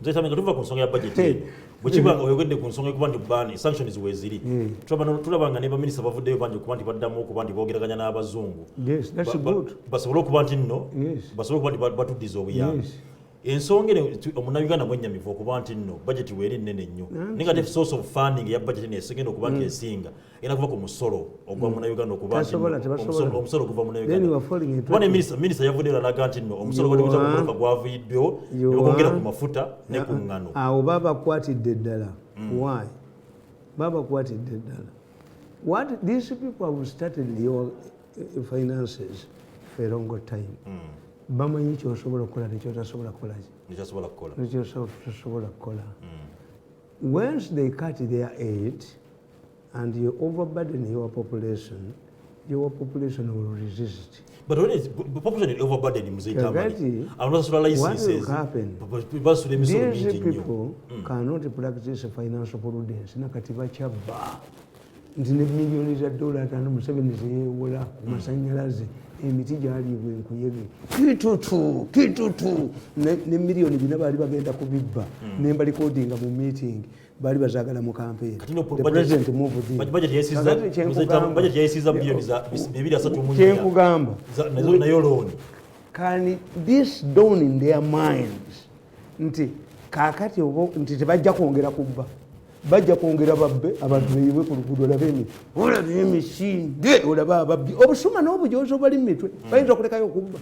nzaitamika tuva ku nsonga ya budget bwekibanga oyogedde ku nsonga ekuba nti bani sanctions weziri tulabanga ne baminisita bavuddeyo bangi okuba nti baddamu okuba nti boogeraganya n'abazungu basobole okuba nti nno basobole okuba nti batuddiza obuyambi ensonga omunnayuganda mwennyamivu okuba nti nno budget weeri nnene nnyo naye nga te source of funding eya budget nesegenda okuba nti esinga era kuva ku musolo ogwa munnayuganda okuba nti omusolo guva munnayuganda minisita yavuddeyo n'alaga nti nno omusolo gwali gutakumuluka gwaviiddewo ne bakwongera ku mafuta ne ku ngano awo babakwatidde ddala why babakwatidde ddala what these people have started your finances for a long time bamanyi kyosobola okukola nekyotasobola kukola once they cut their aid and you overburden your population will resist. But when it's population is overburdened, these people cannot practice financial prudence. Nti ne milioni za dola atano Museveni zeyewola ku masanyalaze emiti gyaliibwa enkuyege kitutu ne milioni bina baali bagenda kubibba ne mbalikodinga mu meeting baali bazaagala mu campaign. The president moved in. Budget yayisiza bilioni za 2.3 kyenkugamba nayo loan. Can this dawn in their minds nti kakati nti tebajja kwongera kubba bajja kwongera babbe abantu beyiwe ku luguudo olaba emisinde olaba ababbi obusuma n'obujoozi obali mu mitwe bayinza kulekayo kubba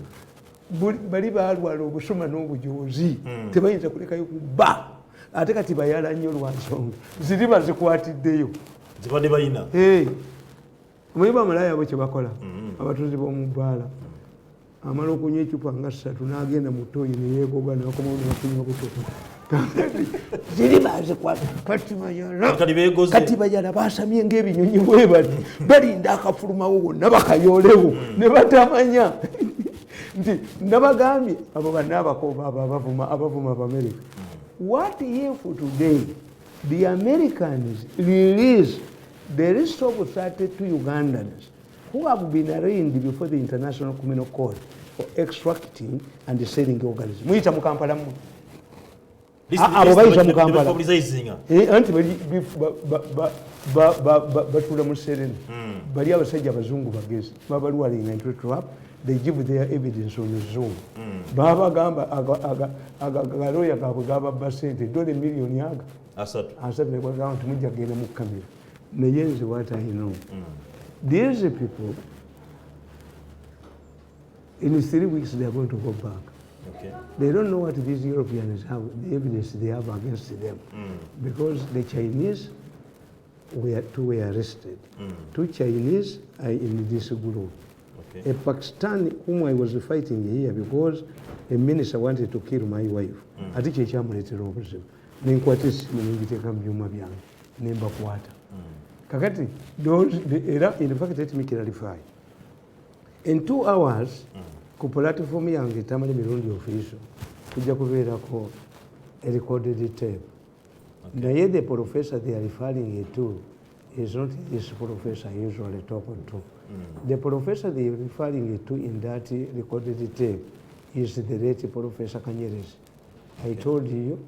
bali balwala obusuma n'obujoozi tebayinza kulekayo kubba ate kati bayala nnyo lwa nsonga ziri bazikwatiddeyo zibadde balina omuyiba amalaya abo kye bakola abatuzi b'omu bbaala amala okunywa ecupa nga 3 n'agenda mu ttooyi ne yeegoga n'akomawo n'akunywa buto ziri bazikwata kati bayala basamye ng'ebinyonyi bwe bati balinda akafulumawo wonna bakayoolewo ne batamanya nti nabagambye abo bannaabakooba abo abavuma America. What if today the Americans release the list of 32 Ugandans who have been arraigned before the International Criminal Court for extracting and selling organisms? Muyita mu Kampala mu abo bayita mu Kampala anti batula mu Serena bali abasajja abazungu bagezi babalwalinga into trap. They give their evidence on Zoom. Baba gamba agaloya gaabwe gababba sente $1 million yaga asatu ne kwagamba nti mujja kugenda mu kamera naye nze what I know these people in 3 weeks they are going to go back. They don't know what these Europeans have, the evidence they have against them, because the Chinese were arrested. 2 Chinese are in this group. A Pakistani whom I was fighting here because a minister wanted to kill my wife. Ati kyekyamuleta obuzibu nenkwata essimu nengiteeka mu byuma byange nembakwata kakati era in fact let me clarify in 2 hours ku platform yange Tamale Mirundi official kujja kubeerako a recorded tape. Naye the professor they are referring to is not this professor usually talking to. The professor they are referring to in that recorded tape is the late Professor Kanyerezi. I told you,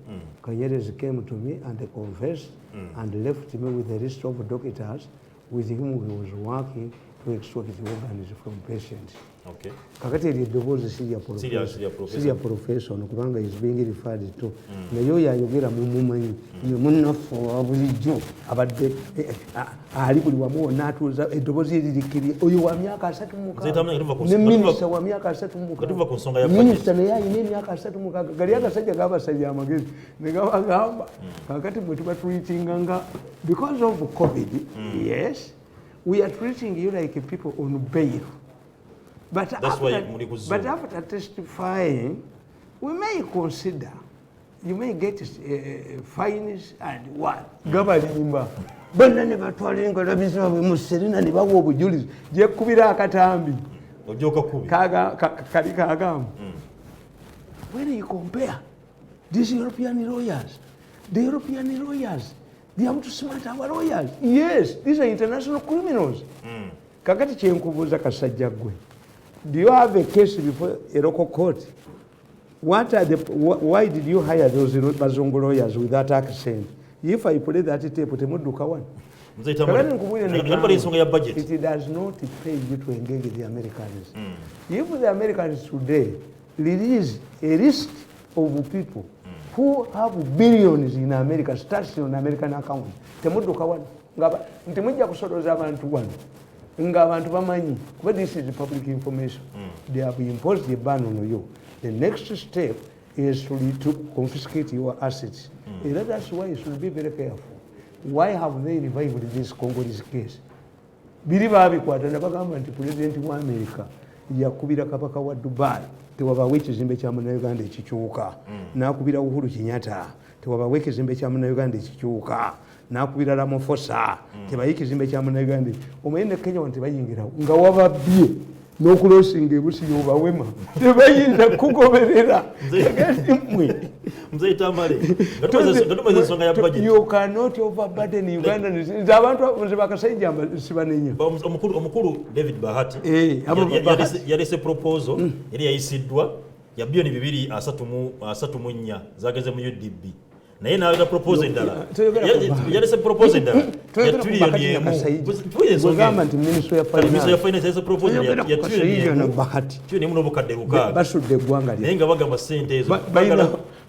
Kanyerezi came to me and confessed and left me with a list of doctors with whom he was working to extract the organs from patients. Okay. Kakati eddoboozi sirya profession kubanga is being referred to. Naye oyo ayogera mumumanyi ye munnaffe owa bulijjo abadde ali buli wamu wonna atuuza eddoboozi eririkirye oyo wa myaka 36 ne minisita wa myaka 36 minisita naye ayina emyaka 36 gali agasajja gabasajja amagezi ne gabagamba kakati bwe tuba treatinga nga because of COVID. Yes, we are treating you like people on bail. But after testifying, we may consider, you may get fines and what? Gabalimba. Bonna ne batwalenga labizwa muserina ne bawo obujulizi je kubira akatambi. Ojoka kubi. Kali kagamu. When you compare these European lawyers, the European lawyers, they have to smart our lawyers. Yes, these are international criminals. Kakati kyenkubuuza kasajja gwe. Do you have a case before a local court? Why did you hire those Bazungu lawyers with that accent? If I play that tape, temuduka one. It does not pay you to engage with the Americans. If the Americans today release a list of people who have billions in America, starts on American account, temuduka one. Ntemujja kusodoza abantu wano. But this is public information. They have imposed a ban on you. The next step is to confiscate your assets. And that's why you should be very careful. Why have they revived this Congolese case? Believe President of America, yakubira kabaka wa Dubai, tewabawe ekizimbe kya Uganda ekikyuka. Nakubira Uhuru Kenyatta, tewabawe ekizimbe kya Uganda ekikyuka. Nakubira Ramaphosa tebayi ekizimbe kya Uganda omuyende Kenya wanti bayingira nga wababye n'okulosinga ebusi yobawema tebayinza kugoberera mzee Tamale gatumeze ensonga ya budget. You cannot overburden Uganda abantu nze bakasajja sibanenya. Omukulu David Bahati yalese proposal yali yayisiddwa ya bilioni 234 zageze mu UDB. Naye na proposal endala yalese proposal endala ya trillion yemu gamba nti ministry ya finance yalese proposal ya trillion na Bahati tyo nemu n'obukadde lukaaga basudde eggwanga naye nga bagamba sente ezo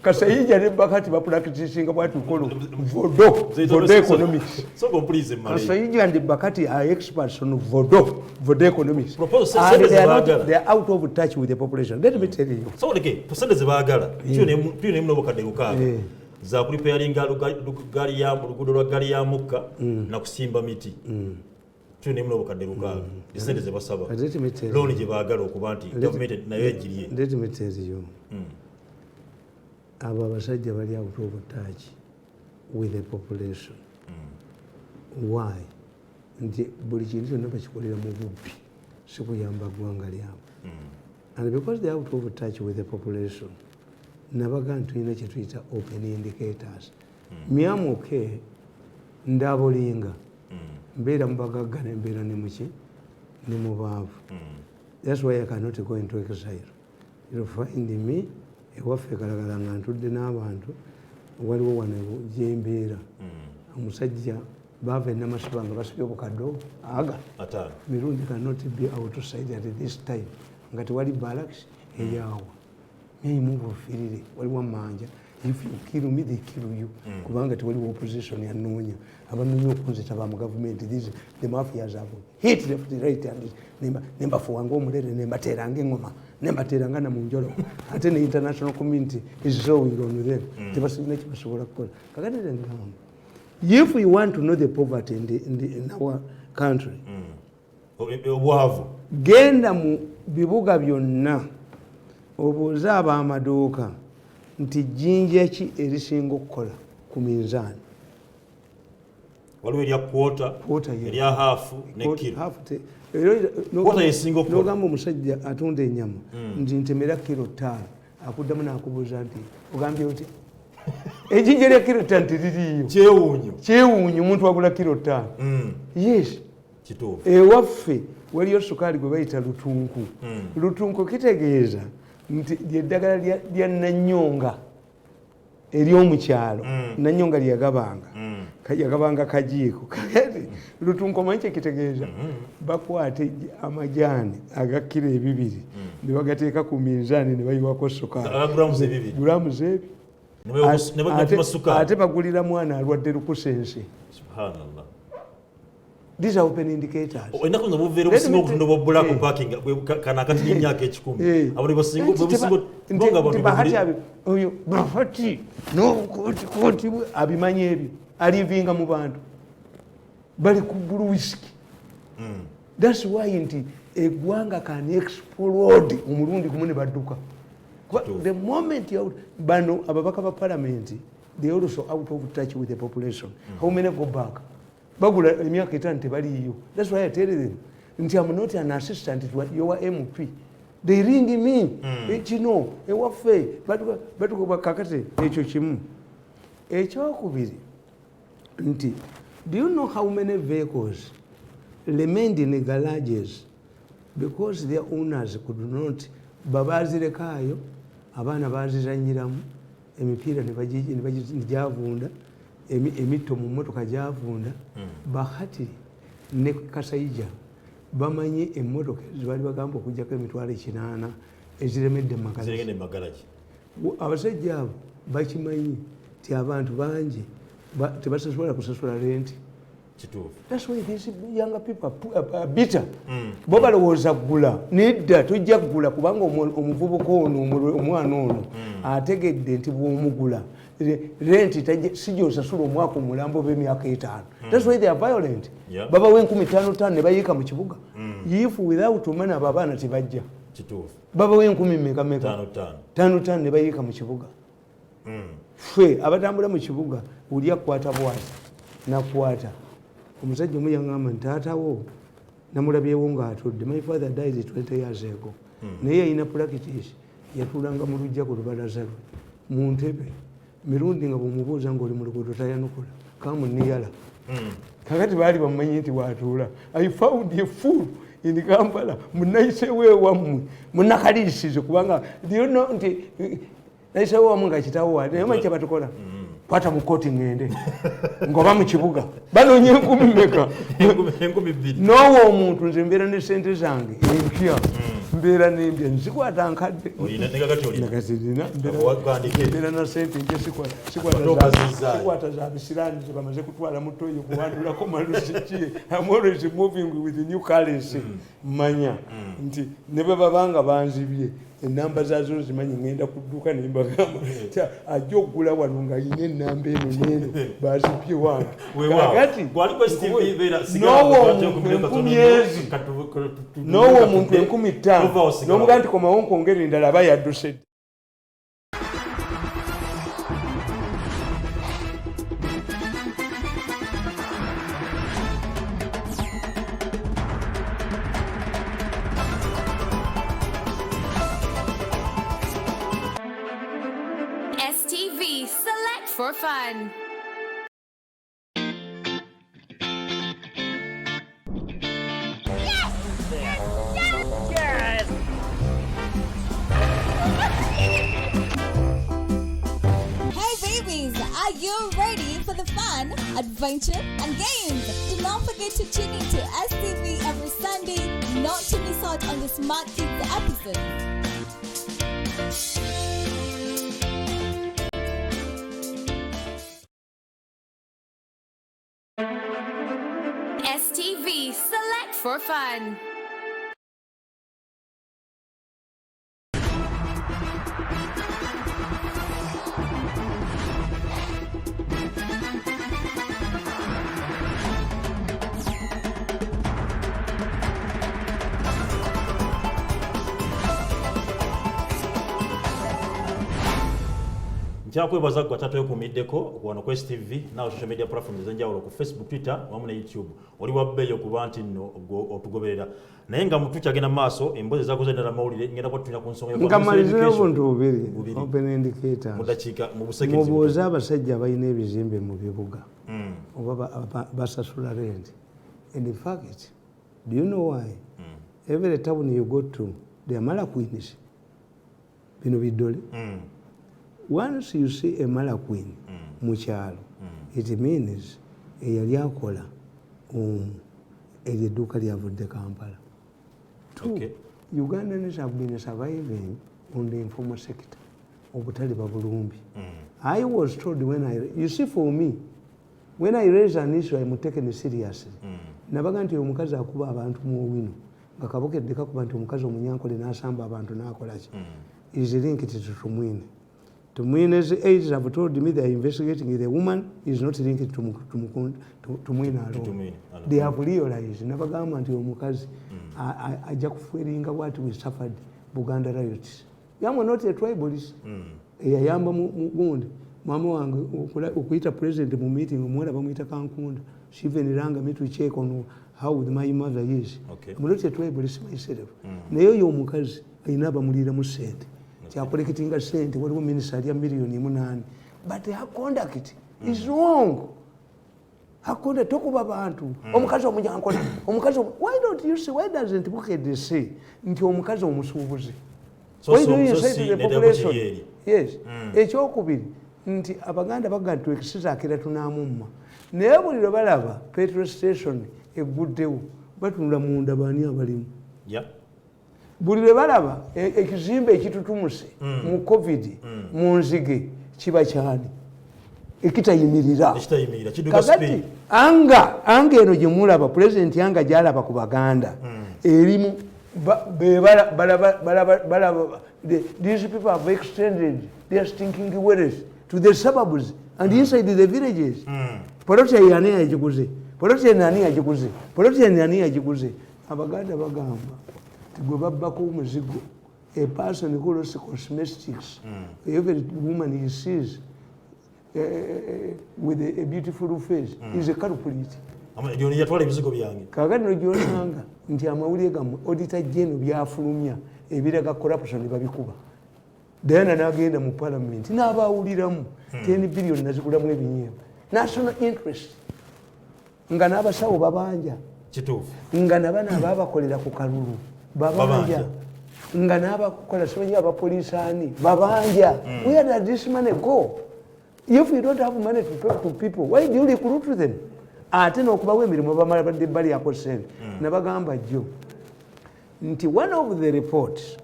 Kasayija ne Bahati ba practicing bwatu kolo vodo economics. So please Mali. Kasayija and Bahati are experts on vodo economics. They are out of touch with the population. Let me tell you. So okay, tusende zibagala tyo nemu n'obukadde lukaaga za kulipyalinga gari ya lugudo lwa gari ya mukka na kusimba miti tyo nemu n'obukadde lukaaga isente ze basaba loan gye baagala okuba nti government nayo ejiriye. Let me tell you. Abo abasajja bali out of touch with the population. Why? Nti buli kintu kyonna bakikolera mu bubbi si kuyamba ggwanga lyabwe. And because they are out of touch with the population, nabaga ntulina kye tuyita open indicators. Myamuke ndabolinga mbeera mu bagagga ne mbeera ne muki ne mu baavu. That's why I cannot go into exile. You'll find me ewaffe kalagala nga ntudde n'abantu waliwo wano gyembeera omusajja baava enamasiba nga basibye obukadde aga Mirundi cannot be outside at this time nga tewali barracks eyaawa naye mubufirire waliwo amanja if you kill me they kill you kubanga tewaliwo opposition yanoonya abanoonya okunzita mu gavumenti the mafias have hit left right and nembafuwanga omulere nembateeranga engoma nembateeranga na mu njolo ate ne international community is showing on them tebasigina kibasobola kukola kakati ngamba if we want to know the poverty in our country obwavu genda mu bibuga byonna obuuza ab'amaduuka nti jjinja ki erisinga okukola ku minzaani. Waliwo erya kwota erya haafu ne kilo n'ogamba omusajja atunda ennyama nti ntemera kilo 5 akuddamu n'akubuuza nti ogambye otya ejjinja lya kilo 5 tiririiyo kyewuunyo omuntu wagula kilo 5. Yes, ewaffe waliyo sukaali gwe bayita lutunku. Lutunku kitegeeza nti lyeddagala lya nanyonga ery'omukyalo nanyonga lyagabanga yakabanga kajiiko kati lutunko manche kitegeeza bakwate amajani agakira ebibiri ne bagateeka ku minzaani ne bayiwako sukali grams ebi ate bagulira mwana alwadde lukusense. Subhanallah. These are open indicators. Enako nga buveera obusinga okutunda obwobulaku parking kana kati n'emyaka 10 abo businga bahati oyo bahati n'obukooti abimanyi ebyo alivinga mu bantu bali ku blue whisky. That's why nti eggwanga can explode omulundi gumu ne badduka. The moment you bano ababaka ba parliament, they also out of touch with the population. How many go back? Bagula emyaka 5 tebaliyo. That's why I tell them nti I'm not an assistant to your MP. They ring me ekino ewaffe batuko kakate ekyo kimu. Ekyokubiri nti do you know how many vehicles remained in garages because their owners could not babazirekayo abaana bazizanyiramu emipiira nejavunda emito mu motoka javunda. Bahati ne Kasayija bamanyi emmotoka zibali bagamba okujjako emitwalo 8 eziremedde magalaji. Abasajja abo bakimanyi ti abantu bangi tebasasobola kusasula renti. That's why these younger people are bitter. Bo balowooza ggula nedda tojja kugula kubanga omuvubuka ono omwana ono ategedde nti bw'omugula renti sijosasula omwaka omulambo b'emyaka 5. That's why they are violent. Babawa 15,000 ne bayiika mu kibuga. If without money abo abaana tebajja. Babawa 10,000 ne bayiika mu kibuga. Ffe abatambula mu kibuga uli akwata bwati nakwata. Omusajja omu yaŋŋamba nti taatawo namulabyewo ng'atudde. My father died 20 years ago. Naye yalina practice yatuulanga mu lujja ku lubalaza lwe mu ntebe. Mirundi nga bw'omubuuza ng'oli mu luguudo tayanukula kamuniyala. Kakati baali bamumanyi nti waatuula. I found a fool in Kampala munayisewo ewammwe munakaliisize kubanga nti nayisewo ewammwe nga kitawo waate naye manyi kyebatukola kwata mu kooti ngende ngoba mu kibuga banoonya 10,000 meka n'owa omuntu nze mbeera ne sente zange empya mbeera nembya nzikwata nkadde mbeera na sente nje sikwata za bisiraani ze bamaze kutwala mu toyo kuwandulako malusiki. I'm always moving with new currency. Manya nti ne bwe babanga banzibye enamba zazo zimanyi ngenda kudduka ne mbagamba ajja okugula wano nga yina enamba eno n'eno bazipye wange. N'owo omuntu 15,000 n'omugaa nti komawo nkwongera endala aba yadduse. STV Select for Fun. Are you ready for the fun, adventure, and games? Do not forget to tune in to STV every Sunday, not to miss out on the Smart Kids episode. STV Select for Fun. Nkyakwebaza gwe atatu okumiddeko wano ku STV nawo social media platforms ez'enjawulo ku Facebook, Twitter wamu ne YouTube. Oli wabbeeyo kuba nti nno otugoberera. Naye nga tukyagenda mu maaso emboozi ezaakuzendera mawulire ngenda kwatunya ku nsonga nkamalizira obuntu bubiri open indicators mu dakiika mu buseke mubuuza abasajja abalina ebizimbe mu bibuga oba basasula rent. In fact, do you know why? Every town you go to there are mala queens bino biddole. Once you see a mala queen mu kyalo, it means eyali akola eryo edduuka lyavudde Kampala. Ugandans have been surviving on the informal sector. Obutali babulumbi. I was told you see, for me, when I raise an issue, I'm taken seriously. Nabaga nti omukazi akuba abantu mu Owino nga kabokedde kakuba nti omukazi omunyankole n'asamba abantu n'akola ki is linked to Tumwine. Tumwine's aides have told me they are investigating the woman is not linked to Tumwine alone. They have realized nabagamba nti omukazi ajja kufueringa what we suffered Buganda riots. Yamwe not a tribalist. Eyayamba mu gundi mama wange okuyita president mu meeting omuwala bamuyita Kankunda. She even rang me to check on how my mother is. I'm not a tribalist myself. Naye oyo omukazi ayina abamulira mu sente. Kyakolekitinga sente waliwo minisita ya million 8. But her conduct is wrong. Her conduct tokuba bantu. Omukazi omunyankole. Why doesn't Bukede say nti omukazi omusuubuzi? Why do you say to the population? Yes. Ekyokubiri nti abaganda bagattu ekisiza akira tunamumma. Naye buli lwe balaba petrol station eguddewo batunula munda baani abalimu. Buli lwe balaba ekizimbe ekitutumuse mu covid mu nzige kiba kyani ekitayimirira kakati anga eno gye mulaba pulezidenti anga gyalaba ku baganda erimu these people have extended their stinking wells to the suburbs and inside the villages. Poloti yani yagiguze. Poloti nani yagiguze. Poloti nani yagiguze. Abaganda bagamba gwe babbako omuzigo. A person who lost cosmetics, every woman he sees with a beautiful face is a culprit. Kakati nogyonanga nti amawulire gammwe auditor general byafulumya ebiraga corruption babikuba. Diana n'agenda mu parliament n'abawuliramu 10 billion nazigulamu ebinyeebwa. National interest nga n'abasawo babanja kituufu nga nabana ababakolera ku kalulu babanja nga n'abakola simanyi abapoliisi ani babanja. Where does this money go? If you don't have money to pay to people, why do you recruit them? Ate n'okubawo emirimu bamala badde balyako sente. Nabagamba jjo nti one of the reports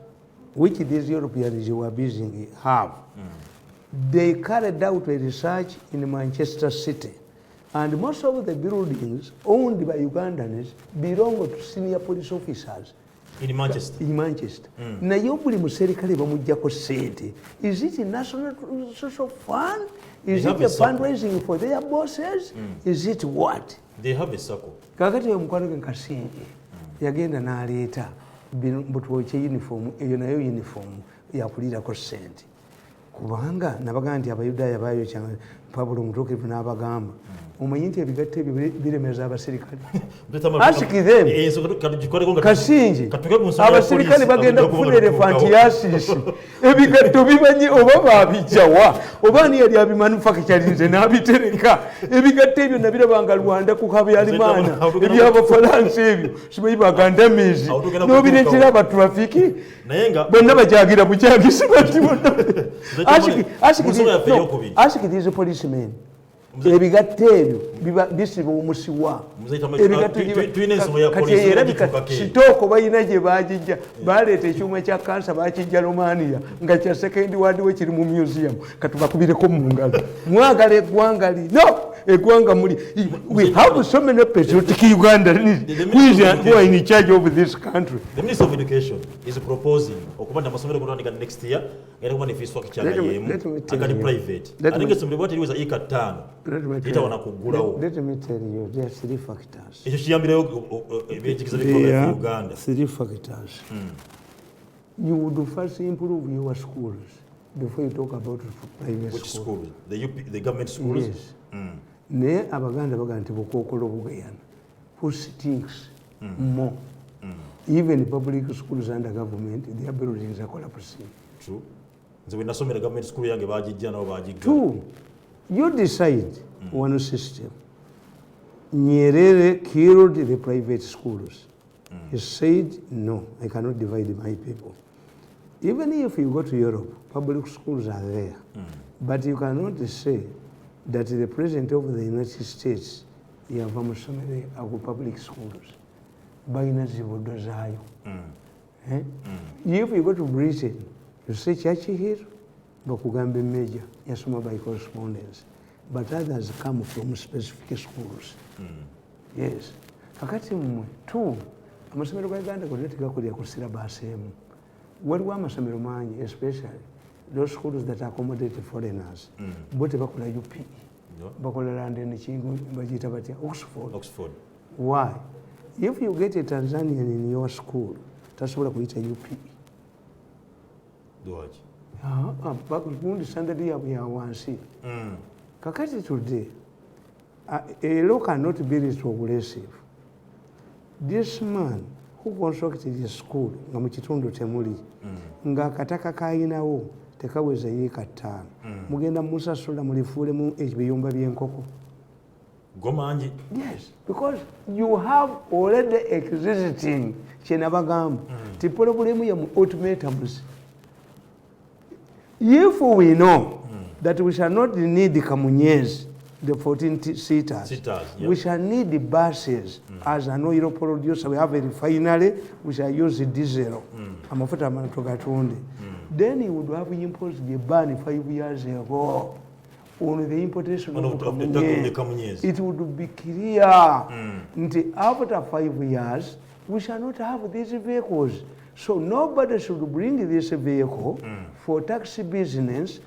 which these Europeans were busy have, they carried out a research in Manchester City, and most of the buildings owned by Ugandans belong to senior police officers in Manchester. Naye buli muserikale bamuggyako sente. Is it a national social fund? Is it a fundraising for their bosses? Is it what? They have a circle. Kakati omukwano gwe Kasinje yagenda n'aleeta butwoke uniform eyo nayo uniform yakulirako sente kubanga nabaga nti abayudaaya baayokya Pablo omutuukirivu n'abagamba omanyi nti ebigatto ebyo biremeza abaserikale. Ask them Kasinje abaserikale bagenda kufuna elefantiasis ebigatto bimanyi oba baabijjawa oba ani yali abimanufacturinze n'abitereka ebigatto ebyo nabirabanga Rwanda ku Habyarimana ebyabafalansa ebyo simanyi bagandamizi n'obireetera abatrafiki bonna bajagira bujagisi bati bonna. Ask these policemen ebigatto ebyo bisiba omusiwa kati erabika sitooko balina gye bagijja baleeta ekyuma kya kansa bakijja Romania nga kya second world we kiri mu museum katubakubireko mu ngalo mwagala eggwanga lino eggwanga muli. We have so many patriotic Ugandans who are in charge of this country. The Minister of Education is proposing okubanda amasomero gotandika next year era kuba ne fees structure kyagayemu akali private alinga somero bwati liweza ika 5 ita wanakugulawo. Let me tell you, there are 3 factors. Ekyo kiyambireyo ebyejigiza bikola mu Uganda. 3 factors. You would first improve your schools before you talk about private Which schools? The government schools? Yes. Naye abaganda baga nti bukookolo bugayana. Who stinks more? Even public schools under government, their buildings are collapsing. True. Nze wenasomera government school yange bagijja nabo bagigga. 2. You decide one system. Nyerere killed the private schools. He said, no, I cannot divide my people. Even if you go to Europe, public schools are there. But you cannot say that the President of the United States yava mu ssomero ago public schools balina zibudo zaayo. If you go to Britain, you say Churchill Hill, bakugamba major yasoma by correspondence, but others come from specific schools. Yes. Kakati mmwe tu amasomero ga Uganda gonna tegakolera ku syllabus emu. Waliwo amasomero mangi, especially those schools that accommodate foreigners. Bo tebakola UP. Bakola London Chingu bagiyita batya Oxford. Why? If you get a Tanzanian in your school, tasobola kuyita UP. Bakundi standard yabwe ya wansi. Kakati today, a law cannot be retroaggressive. This man who constructed his school nga mu kitundu temuli nga akataka kayinawo tekaweza yeeka 5 mugenda musasula mulifuulemu ebiyumba by'enkoko gomanji. Yes, because you have already existing kyenabagamba ti problemu ya mu ultimatums. If we know that we shall not need Kamunyezi, the 14-seaters, yep. We shall need the buses as an oil producer. We have a refinery, we shall use the diesel. Amafuta amanatogatunde. Then he would have imposed the ban 5 years ago on the importation of Kamunyezi. It would be clear that after 5 years, we shall not have these vehicles. So nobody should bring this vehicle for taxi business.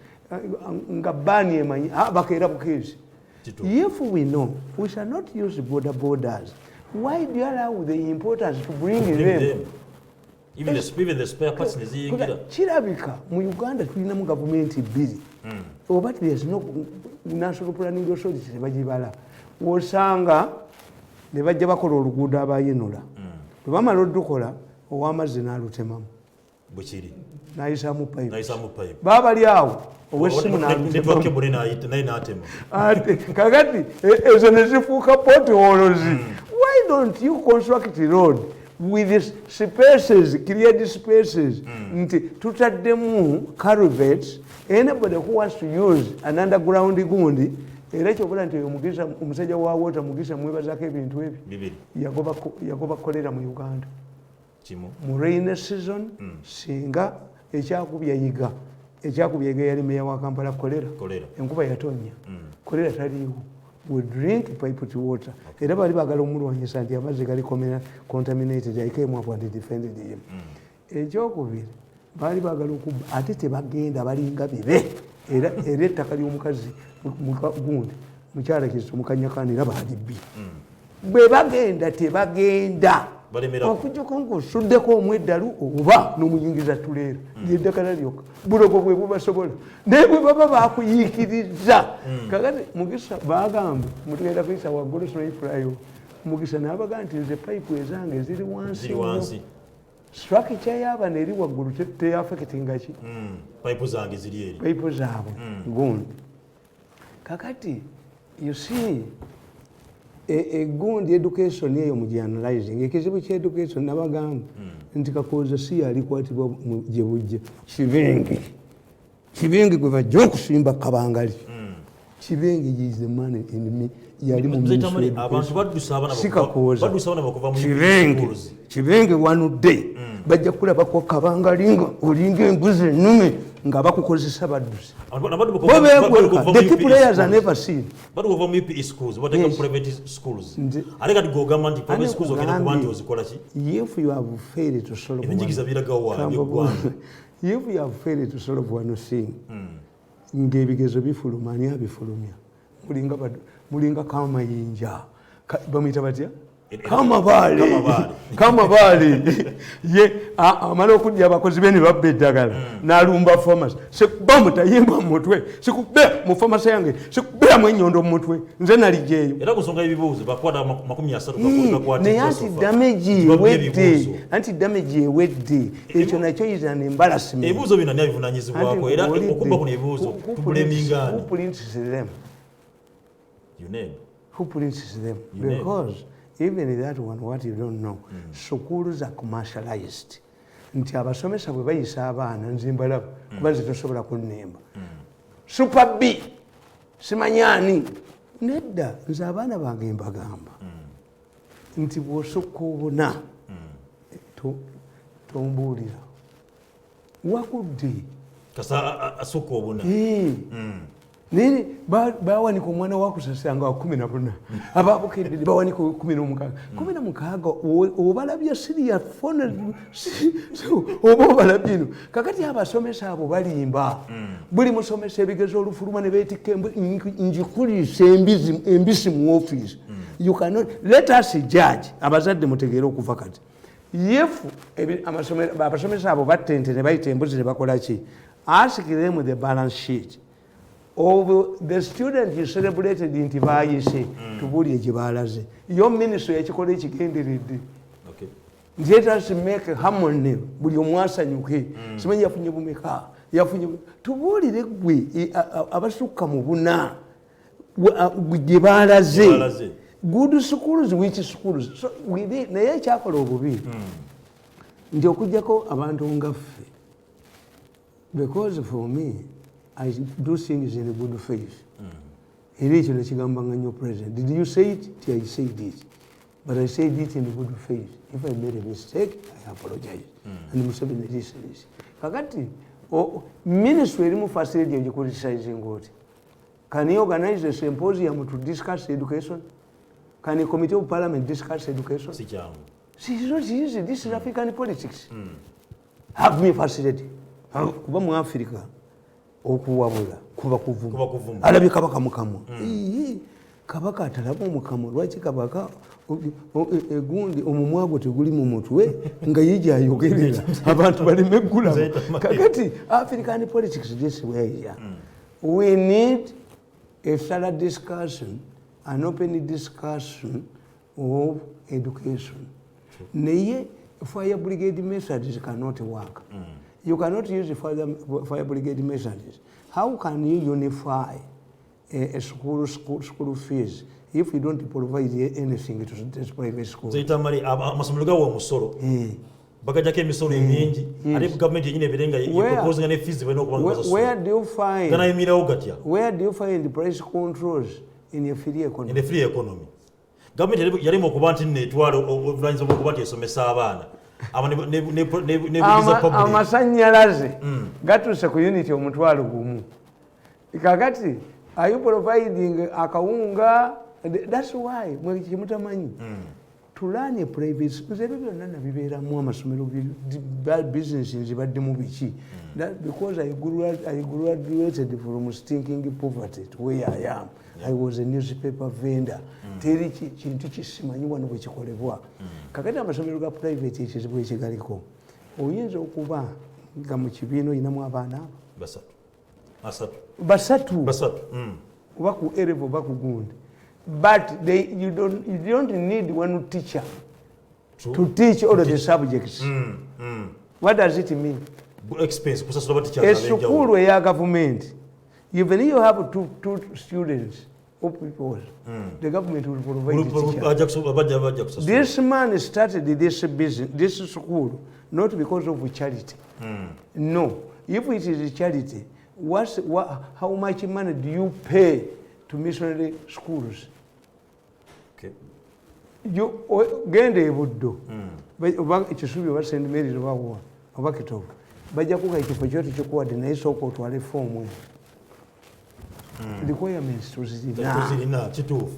If we know we shall not use borders, why do you allow the importers to bring them? Even the spare parts in the Chirabika, mu Uganda tulinamu government biri. But there is no national planning authority bagibala. Wosanga ne bajja bakola oluguudo abayinula. Bwe bamala oddukola ow'amazzi n'alutemamu. Bukiri. Nayisamu pipe. Baba bali awo ow'essimu n'atema. Kakati ezo ne zifuuka potholes. Why don't you construct the road with spaces, cleared spaces? Nti tutaddemu culverts. Anybody who wants to use an underground gundi era kyobula nti omugisa omusajja wa water mugisa mwebazaako ebintu ebyo yagoba kolera mu Uganda mu rainy season singa ekyakubya yiga yali meya wa Kampala kolera enkuba yatonya kolera taliiwo we drink piped water era bali bagala omulwanyisa nti amazzi gali contaminated I came up and defended him. Ekyokubiri bali bagala okubba ate tebagenda balinga bibe era ettaka ly'omukazi gundi mukyala Kristo mukanyakanira balibbi bwe bagenda tebagenda okujjako ng'osuddeko omweddalu oba n'omuyingiza tuleera lyeddagala lyokka bulogo bwe bubasobola naye bwe baba bakuyiikiriza kakati mugisa bagamba mutugenda kuyisa waggulu soifulayo mugisa n'abaga nti nze payipu ezange ziri wansi structure y'abaana eri waggulu teyafekitinga ki payipu zange ziri eri payipu zaabwe gundi kakati you see gundi education eyo mu generalizing ekizibu kya education nabagamba nti Kakooza si yalikwatibwa gye bujja Kibengi gwe bajja okusimba Kabangali Kibengi is the man in me yali mu ministry abantu baddusa abana bakuva mu Kibengi wanudde bajja kulabako Kabangali nga olinga embuzi ennume nga bakukozesa baddusi the key players are never seen badu over MPE schools what take private schools aleka tigogamba nti private schools ogenda kuba nti ozikola ki if you have failed to solve ebijigiza biragawa if you have failed to solve one thing ng'ebigezo bifuluma ani abifulumya mulinga kamayinja bamuyita batya Kamabali ye amala okudya abakozi be ne babba eddagala n'alumba farmers sekuba mutayimba mu mutwe sekube mu farmers yange sekubiramu ennyondo mu mutwe nze nalijeeyo era kusonga ebibuuzo bakwata 30 bakwata naye anti damage ewedde ekyo nakyo is an embarrassment ebibuuzo bino ani abivunanyizibwako era okubba kuno ebibuuzo tubulemingaani who prints them who prints them because even that one, what you don't know, schools are commercialized. Nti abasomesa bwe bayisa abaana nzimbalaba kuba nze tosobola kunnemba Super B simanyani nedda nze abaana bange mbagamba nti bw'osukka obuna tombuulira wakudde kasa asukka obuna naye bawanika omwana wakusasira nga wa 14 ababukedde bawanika 16 obalabye siriya fona oba obalabye ino kakati abasomesa abo balimba buli musomesa ebigezo olufuluma ne beetikka njikuliisa embisi mu office you cannot let us judge abazadde mutegeere okuva kati yefu abasomesa abo battente ne bayita embuzi ne bakola ki ask them the balance sheet of the student you celebrated nti bayise tubuulire gye baalaze yo ministry yakikola ekigenderedde nti let us make harmony buli omwasanyuke simanyi yafunye bumeka yafunye tubuulire gwe abasukka mu buna gye baalaze good schools which schools so naye ekyakola obubi nti okujjako abantu ngaffe because for me I do things in a good faith. Era ekyo nekigambanga nnyo president. Did you say it? I said it. But I said it in good faith. If I made a mistake, I apologize. And Museveni listens. Kakati, ministry erimu facility of criticizing God. Can you organize a symposium to discuss education? Can a committee of parliament discuss education? It's not easy. This is African politics. Have me facility. Kuba mu Africa. Okuwabula kuba kuvuma alabye kabaka mukamwa kabaka atalaba omukamwa lwaki kabaka egundi omumwago teguli mu mutwe nga yijja ayogerera abantu balime eggulamo kakati African politics this way we need a thorough discussion an open discussion of education naye fire brigade methods cannot work. You cannot use fire brigade messages. How can you unify a school fees if you don't provide anything to this private school? Tamale amasomero gawo musoro. Bagajako emisoro emingi ate government yenyine ebirenga yekopozanga ne fees beno kubanga where do you find kana emirawo gatya? Where do you find the price controls in a free economy? In a free economy. Government yalimo okuba nti netwalo obulanyisa okuba nti esomesa abaana. Amasanyalaze gatuse ku unity omutwalo gumu kakati are you providing akawunga? That's why mwekimutamanyi tulanye private nze byonna nabibeeramu amasomero business nzibadde mu biki because I graduated from stinking poverty to where I am. I was a newspaper vendor. Teri kintu kisimanyi wano bwe kikolebwa. Kakati amasomero ga private ekizibu ekigaliko. Oyinza okuba nga mu kibiina oyinamu abaana basatu. Oba ku erevo oba ku gundi. But you don't need one teacher to teach all the subjects. What does it mean? Expense kusasula teachers. Esukulu eya government. Even if you have two students or people, the government will provide the teacher. This man started this business, this school, not because of charity. No. If it is charity, how much money do you pay to missionary schools? Okay. You gende ebuddo. Oba ekisubi oba St. Mary's oba Kitovu. Bajja kuga ekifo kyote kikuwadde naye sooka otwale foomu eyo. Requirements tuzirina kituufu.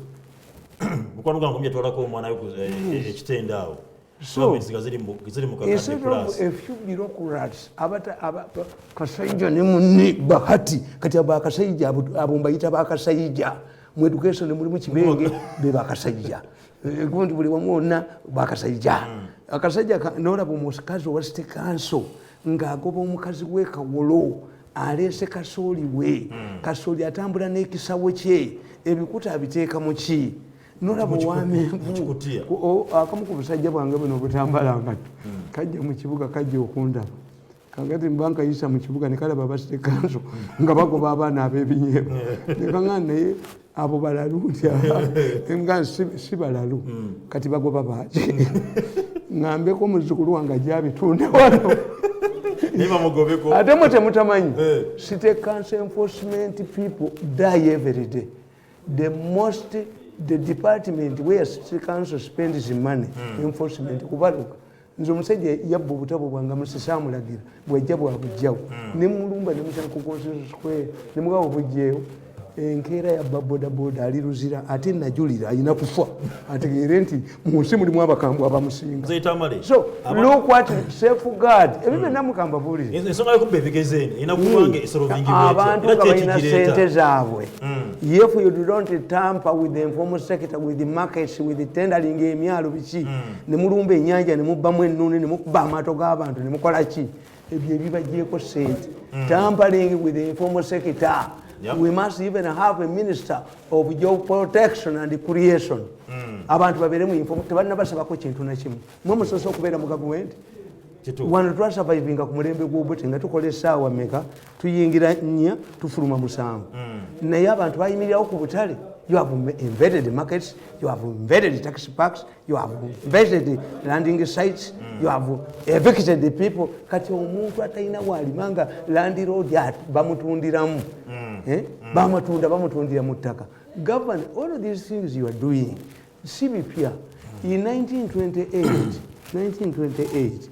Mukwano gwange omyetwalako omwana we ekitende awo. So, instead of a few bureaucrats, Kasayija ne munne Bahati, kati abakasayija abo mbayita bakasayija. Mu education mulimu kibenge be bakasayija. Gundi buli wamu wonna bakasayija. Akasajja n'olaba omukazi owa City Council ng'agoba omukazi we Kawolo aleese kasooli we. Kasooli atambula n'ekisawo kye. Ebikuta abiteeka mu ki? N'olaba owamenvu akamu ku busajja bwange buno obutambala ngatto kajja mu kibuga kajja okundaba kagati mbanka yisa mu kibuga ne kalaba City Council nga bagoba abaana ab'ebinyeebwa ne kaŋŋamba naye abo balalu nti nga si balalu kati bagoba baaki ŋŋambeko muzzukulu wange ajabitunda wano ate mwe temutamanyi City Council enforcement people die every day. the department where city council spends money enforcement kubaluka nzo musajja yabba obutabo bwanga musisamulagira bwajja bwabujjawo ne mulumba ne musana ku Constitution Square ne mugawo bujjeewo enkeera ya bodaboda ali luzira ate najulira ayina kufa ategeere nti mu nsi mulimu abakambwe abamusinga so look what safeguard ebyo namukamba bulire ensonga yokubba ebigezeeno erina kubanga esolo bingi abantu nga balina sente zaabwe if you don't tamper with the informal sector with the markets with the tendering emyalo biki ne mulumba ennyanja ne mubbamu ennuni ne mukuba amaato g'abantu ne mukola ki ebyo ebibaggyeko sente tampering with the informal sector. Yep. We must even have a minister of job protection and creation. Abantu babere mu inform tebalina basabako kintu na kimu. Mwe musoso okubeera mu government. Wano twasurvivinga ku mulembe gw'obwete nga tukola essaawa meka tuyingira nnya tufuluma musanvu. Naye abantu bayimirirawo ku butale. You have invaded markets, you have invaded tax parks, you have invaded landing sites, you have evicted the people. Kati omuntu atalina walimanga landlord bamutundiramu. Bamutundira mu ttaka. Governor, all of these things you are doing, CBPR, in 1928,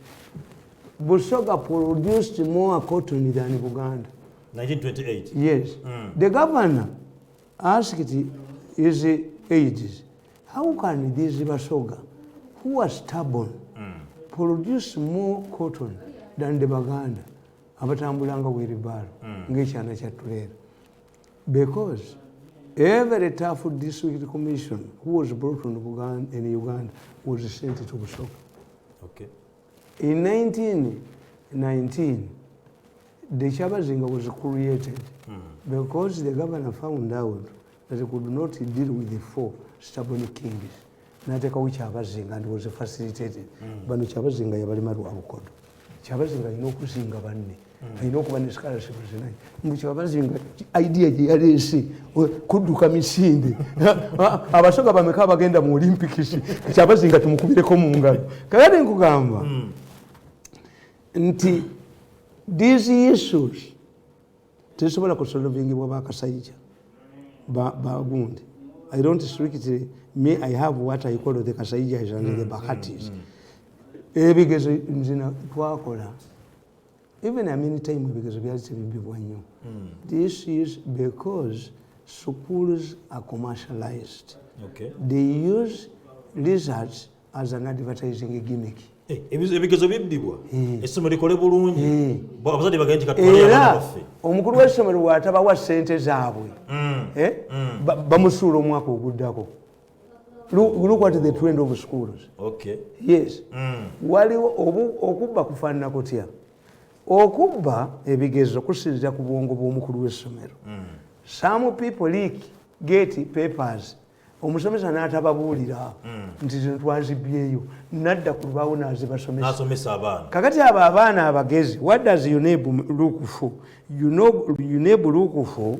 Busoga produced more cotton than Uganda. 1928? Yes. The governor asked his aides, how can this Busoga, who was stubborn, produce more cotton than the Baganda? Abatambulanga wiribaro, ngekyana kyatulera. Because every tough district commission who was brought in Uganda was sent to Busoga. Okay. In 1919, the Chabazinga was created because the governor found out that he could not deal with the 4 stubborn kings. Nateka Chabazinga and was facilitated. But Chabazinga Yabalimaru Abukodo. Chabazinga, you know, Kusinga Bani. I know when the scholarship was tonight. Chabazinga idea GRC could do come in. Abasoga Bamekaba agenda mu Olympics. Chabazinga tumukubire ko mu ngalo. Kagade nkugamba. Nti these issues tesobola kusolvingibwa bakasayija bagundi. I don't strictly me, I have what I call the kasayijas and the bahatis. Ebigezo nzina twakola. Even a many time because we have to be one. This is because schools are commercialized. Okay. They use lizards as an advertising gimmick. Ebigezo bibbibwa essomero likole bulungi abazadde bagenda katwala era omukulu w'essomero bw'atabawa ssente zaabwe bamusuula omwaka oguddako. Look at the trend of schools. Okay. Yes. Waliwo okubba kufaanana kutya. Okubba ebigezo kusinziira ku bwongo bw'omukulu w'essomero. Some people get papers. Omusomesa n'atababuulira nti zino twazibyeyo nadda ku lubaawo n'azibasomesa abaana. Kakati abo abaana abagezi, what does UNEB look for? UNEB look for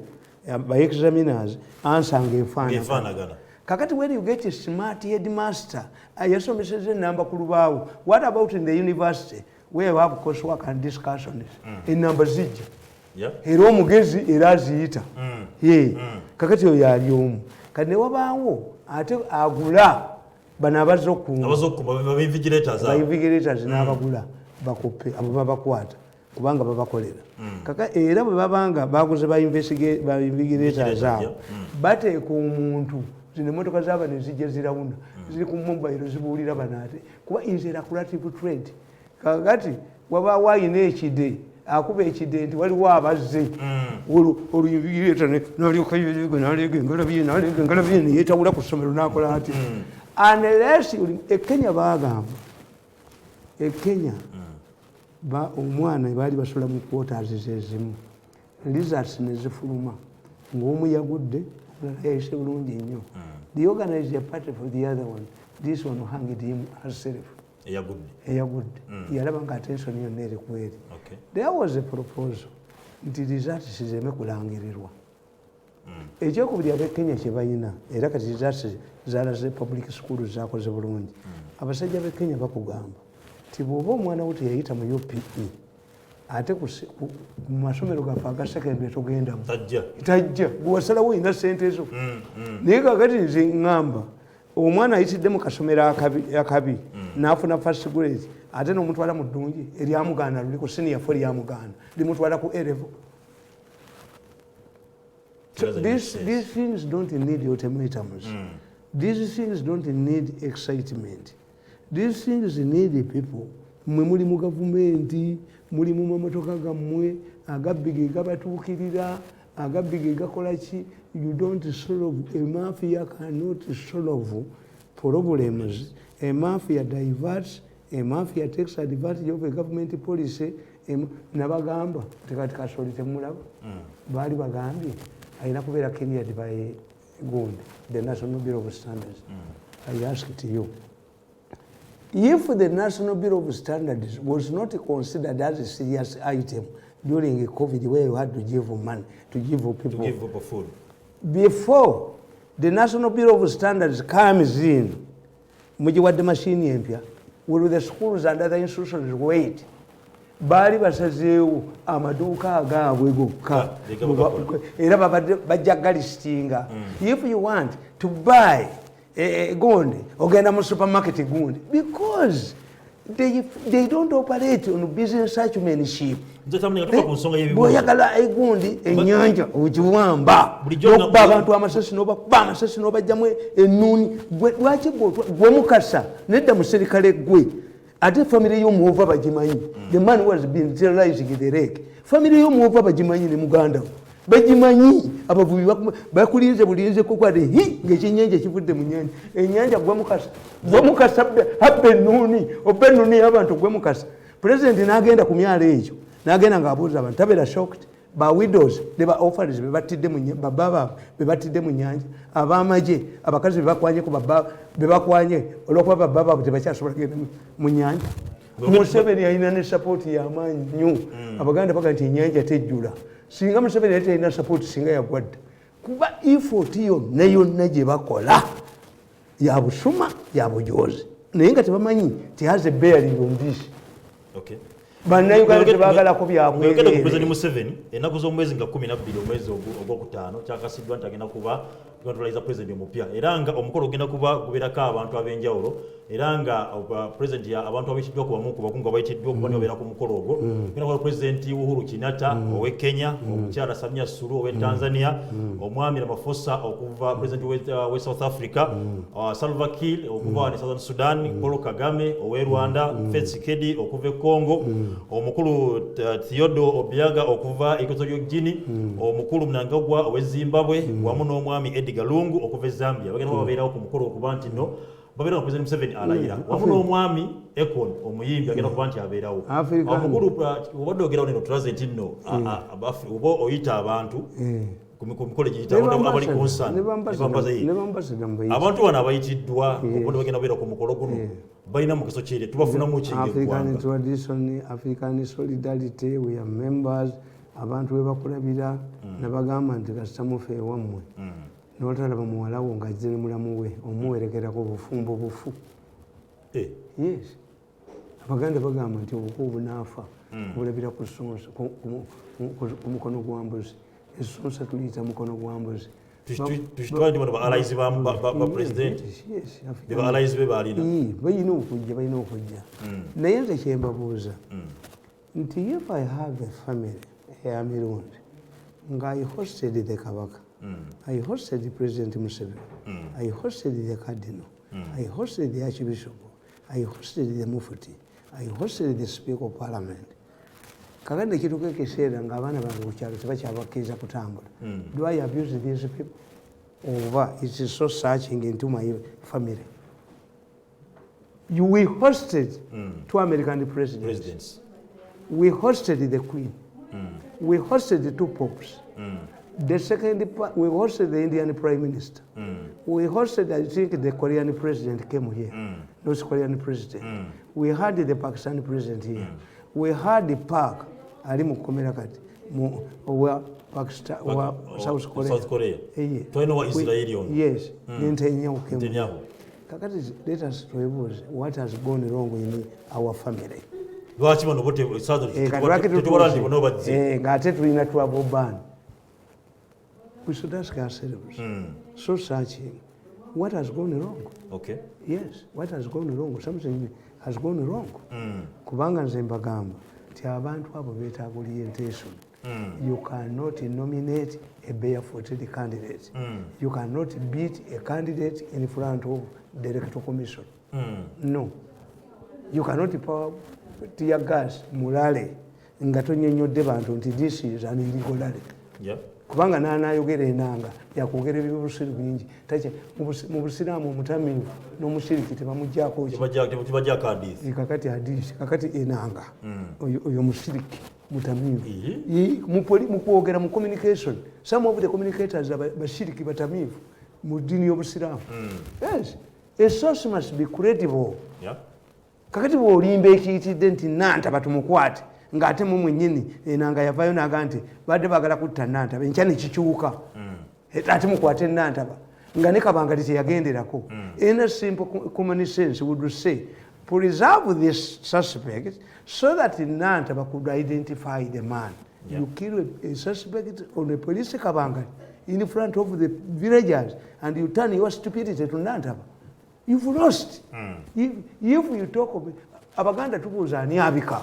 by examiners ansanga enfaanagana. Kakati when you get a smart headmaster yasomeseza enamba ku lubaawo, what about in the university where you have coursework and discussions? Enamba zijja era omugezi era aziyita. Kakati oyo ali omu. Kane wabaawo ate agula bano abazokkuba invigilators n'abagula bakuppe abo babakwata kubanga babakolera. Kaka era bwe babanga baguze ba invigilators abo bateeka omuntu zino emmotoka zaaba ne zijja zirawuna ziri ku mobile zibuulira bano ate kuba is a lucrative trade. Kakati wabaawo ayina ekide akuba ekide nti waliwo abazze oluyinvigireeta nalyokaengalabiye neyetawula ku ssomero nakola ati unless ekenya bagamba ekenya omwana baali basula mu quarters zezimu lizards nezifuluma ng'omu yagudde yayise bulungi nnyo. The organized a party for the other one. This one hanged him herself. Eyagudde yalaba nga attention yonna eri kweri. There was a proposal nti lizards zireme kulangirirwa. Ekyokubiri ab'ekenya kye balina era kati lizards zalaze public schools zakoze bulungi. Abasajja b'ekenya bakugamba nti bw'oba omwana wo teyayita mu UPE ate ku masomero gaffe agasekendule togendamu tajja gwewasalawo olina sente ezo naye kakati nze ŋŋamba omwana ayitidde mu kasomero akabi n'afuna first grade ate n'omutwala mu ddungi eryamugaana luli ku senior fo lyamugaana limutwala ku A-level. These things don't need ultimatums. These things don't need excitement. These things need people. Mwe muli mu gavumenti, muli mu mamotoka gammwe, agabbi ge gabatuukirira, agabbi ge gakola ki. You don't solve, a mafia cannot solve problems. A mafia diverts, a mafia takes advantage of a government policy. Nabagamba, tekati kasoli temulaba, baali bagambye, ayina kubeera cleared by GUND, the National Bureau of Standards. I asked you, if the National Bureau of Standards was not considered as a serious item during COVID, where you had to give money, to give people food, before the National Bureau of Standards comes in, mujiwadde machine empya, will the schools and other institutions wait? Baali basazeewo amaduuka agaabwe gokka era bajja galistinga. If you want to buy gundi ogenda mu supermarket gundi, because they don't operate on business acumenship. Bw'oyagala egundi ennyanja ogiwamba n'okuba abantu amasasi n'obakuba amasasi n'obajjamu ennuuni, lwaki gwe mukasa nedda muserikale gwe ate family y'omuwova bagimanyi. The man was being terrorizing the lake. Family y'omuwova bagimanyi ne muganda bagimanyi. Abavubi bakulinze bulinze kukwate ng'ekyennyanja kivudde mu nnyanja. Ennyanja gwe mukasa habbe ennuuni obba ennuuni y'abantu gwe mukasa. President n'agenda ku myalo egyo n'agenda ng'abuuza abantu tabeera shocked. Ba widows ne ba orphans be batidde mu baba be batidde mu nnyanja, ab'amagye abakazi be bakwanye ku baba be bakwanye olw'okuba baba tebakyasobola kugenda mu nnyanja. Museveni alina ne support y'amaanyi nnyo. Abaganda baga nti ennyanja tejjula. Singa Museveni yali talina support singa yagwadda. Kuba effort yonna yonna gye bakola ya busuma ya bujozi naye nga tebamanyi has a bearing on this. Okay. Bannayuganda tebaagalako byabwerere. Ku President Museveni ennaku z'omwezi nga 12 omwezi ogwokutaano kyakasiddwa nti agenda kuba kontroliza president omupya era nga omukolo ogenda kuba gubeerako abantu ab'enjawulo era nga president abantu abayitiddwa ku bamu ku bakungu abayitiddwa okuba nibabeera ku mukolo ogwo. Genda kuba president Uhuru Kenyatta ow'e Kenya, omukyala Samia Suluhu ow'e Tanzania, omwami Ramaphosa okuva president w'e South Africa, Salva Kiir okuva ne Southern Sudan, Paul Kagame ow'e Rwanda, Felix Tshisekedi okuva e Congo, omukulu Theodore Obiaga okuva Equatorial Guinea, omukulu Mnangagwa ow'e Zimbabwe wamu n'omwami Edgar Lungu okuva e Zambia. Bagenda babeerawo ku mukolo okuba nti no babeera nga President Museveni alayira wamu n'omwami Ekon omuyimbi agenda kuba nti abeerawo. Omukulu obadde ogerawo neno tulaze nti nno oba oyita abantu ku mikolo giyita abali konsana abantu bano abayitiddwa okuba bagenda babeera ku mukolo guno balina mugaso ki tubafunamu ki African tradition, African solidarity, we are members. Abantu we bakulabira nabagamba nti kasita mufe ewammwe n'otalaba muwalawo ng'azze ne mulamu we omuwerekerako bufumbo bufu. Yes, abaganda bagamba nti obuko obunaafa bulabira ku ssonsa ku mukono gwa mbuzi. Essonsa tuliyita mukono gwa mbuzi. Tushitwala nti bano ba allies ba president ba allies be balina balina okujja naye nze kye mbabuuza nti if I have a family ya Mirundi nga I hosted the Kabaka, I hosted the President Museveni, I hosted the Cardinal, I hosted the Archbishop, I hosted the Mufti, I hosted the Speaker of Parliament. Kakande kituuka ekiseera ng'abaana bange ku kyalo tebakyabakkiriza kutambula. Do I abuse these people? Over it is so searching into my family. We hosted two American presidents. We hosted the Queen. We hosted the two popes. The second, we hosted the Indian Prime Minister. We hosted, I think, the Korean president came here. North Korean president. We had the Pakistani president here. We had the Park, Ali Mukomera Kati, where Pakistan, South Korea. South Korea. Yes. Let us review what has gone wrong in our family. lwaki bano bote tetubala nti bono bazze ng'ate tulina travel ban. We should ask ourselves, so searching, what has gone wrong? Okay. Yes, what has gone wrong? Something has gone wrong. Kubanga nze mbagamba nti abantu abo beetaaga orientation. You cannot nominate a barefooted candidate. You cannot beat a candidate in front of the electoral commission. No. You cannot pour tear gas mulale nga tonnyonnyodde bantu nti this is an illegal rally. Kubanga n'anayogera enanga yakwogera ebyobusiru bingi. Mu busiraamu omutamiivu n'omushiriki tebamuggyako kakati hadisi kakati enanga oyo mushiriki mutamiivu mu kwogera mu communication. Some of the communicators bashiriki batamiivu mu ddiini y'obusiraamu. Yes, a source must be credible. Kakati bw'olimba ekiyitidde nti nantaba tumukwate ng'ate mu mwennyini enanga yavaayo n'aga nti badde baagala kutta nantaba enkya ne kikyuka ate mukwate nantaba nga ne kabangali teyagenderako. In a simple common sense would say preserve this suspect so that nantaba could identify the man. You kill a suspect on a police kabangali in front of the villagers and you turn your stupidity to nantaba. You've lost. If you talk of abaganda tubuuza ani abika.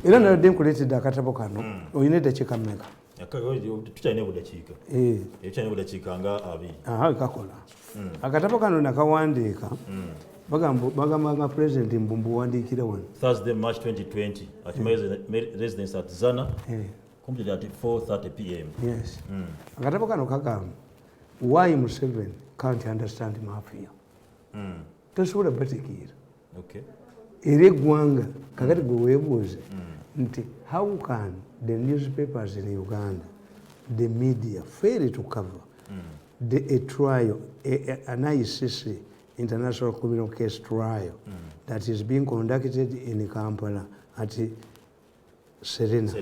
Era nalwadde nkuleetedde akatabo kano olina eddakiika mmeka? Tukyalina obuddakiika. Tukyalina obuddakiika nga 2. Kakola. Akatabo kano nakawandiika bagamba nga President mbumbuwandiikira wano. Thursday, March 2020 at my residence at Zana, completed at 4:30 p.m. Yes. Akatabo kano kagamba why Museveni can't understand mafia. Tasobola bategeera. Okay. Era eggwanga kakati gwe weebuuze nti how can the newspapers in Uganda, the media fail to cover a trial, an ICC, International Criminal Case trial, that is being conducted in Kampala at Serena.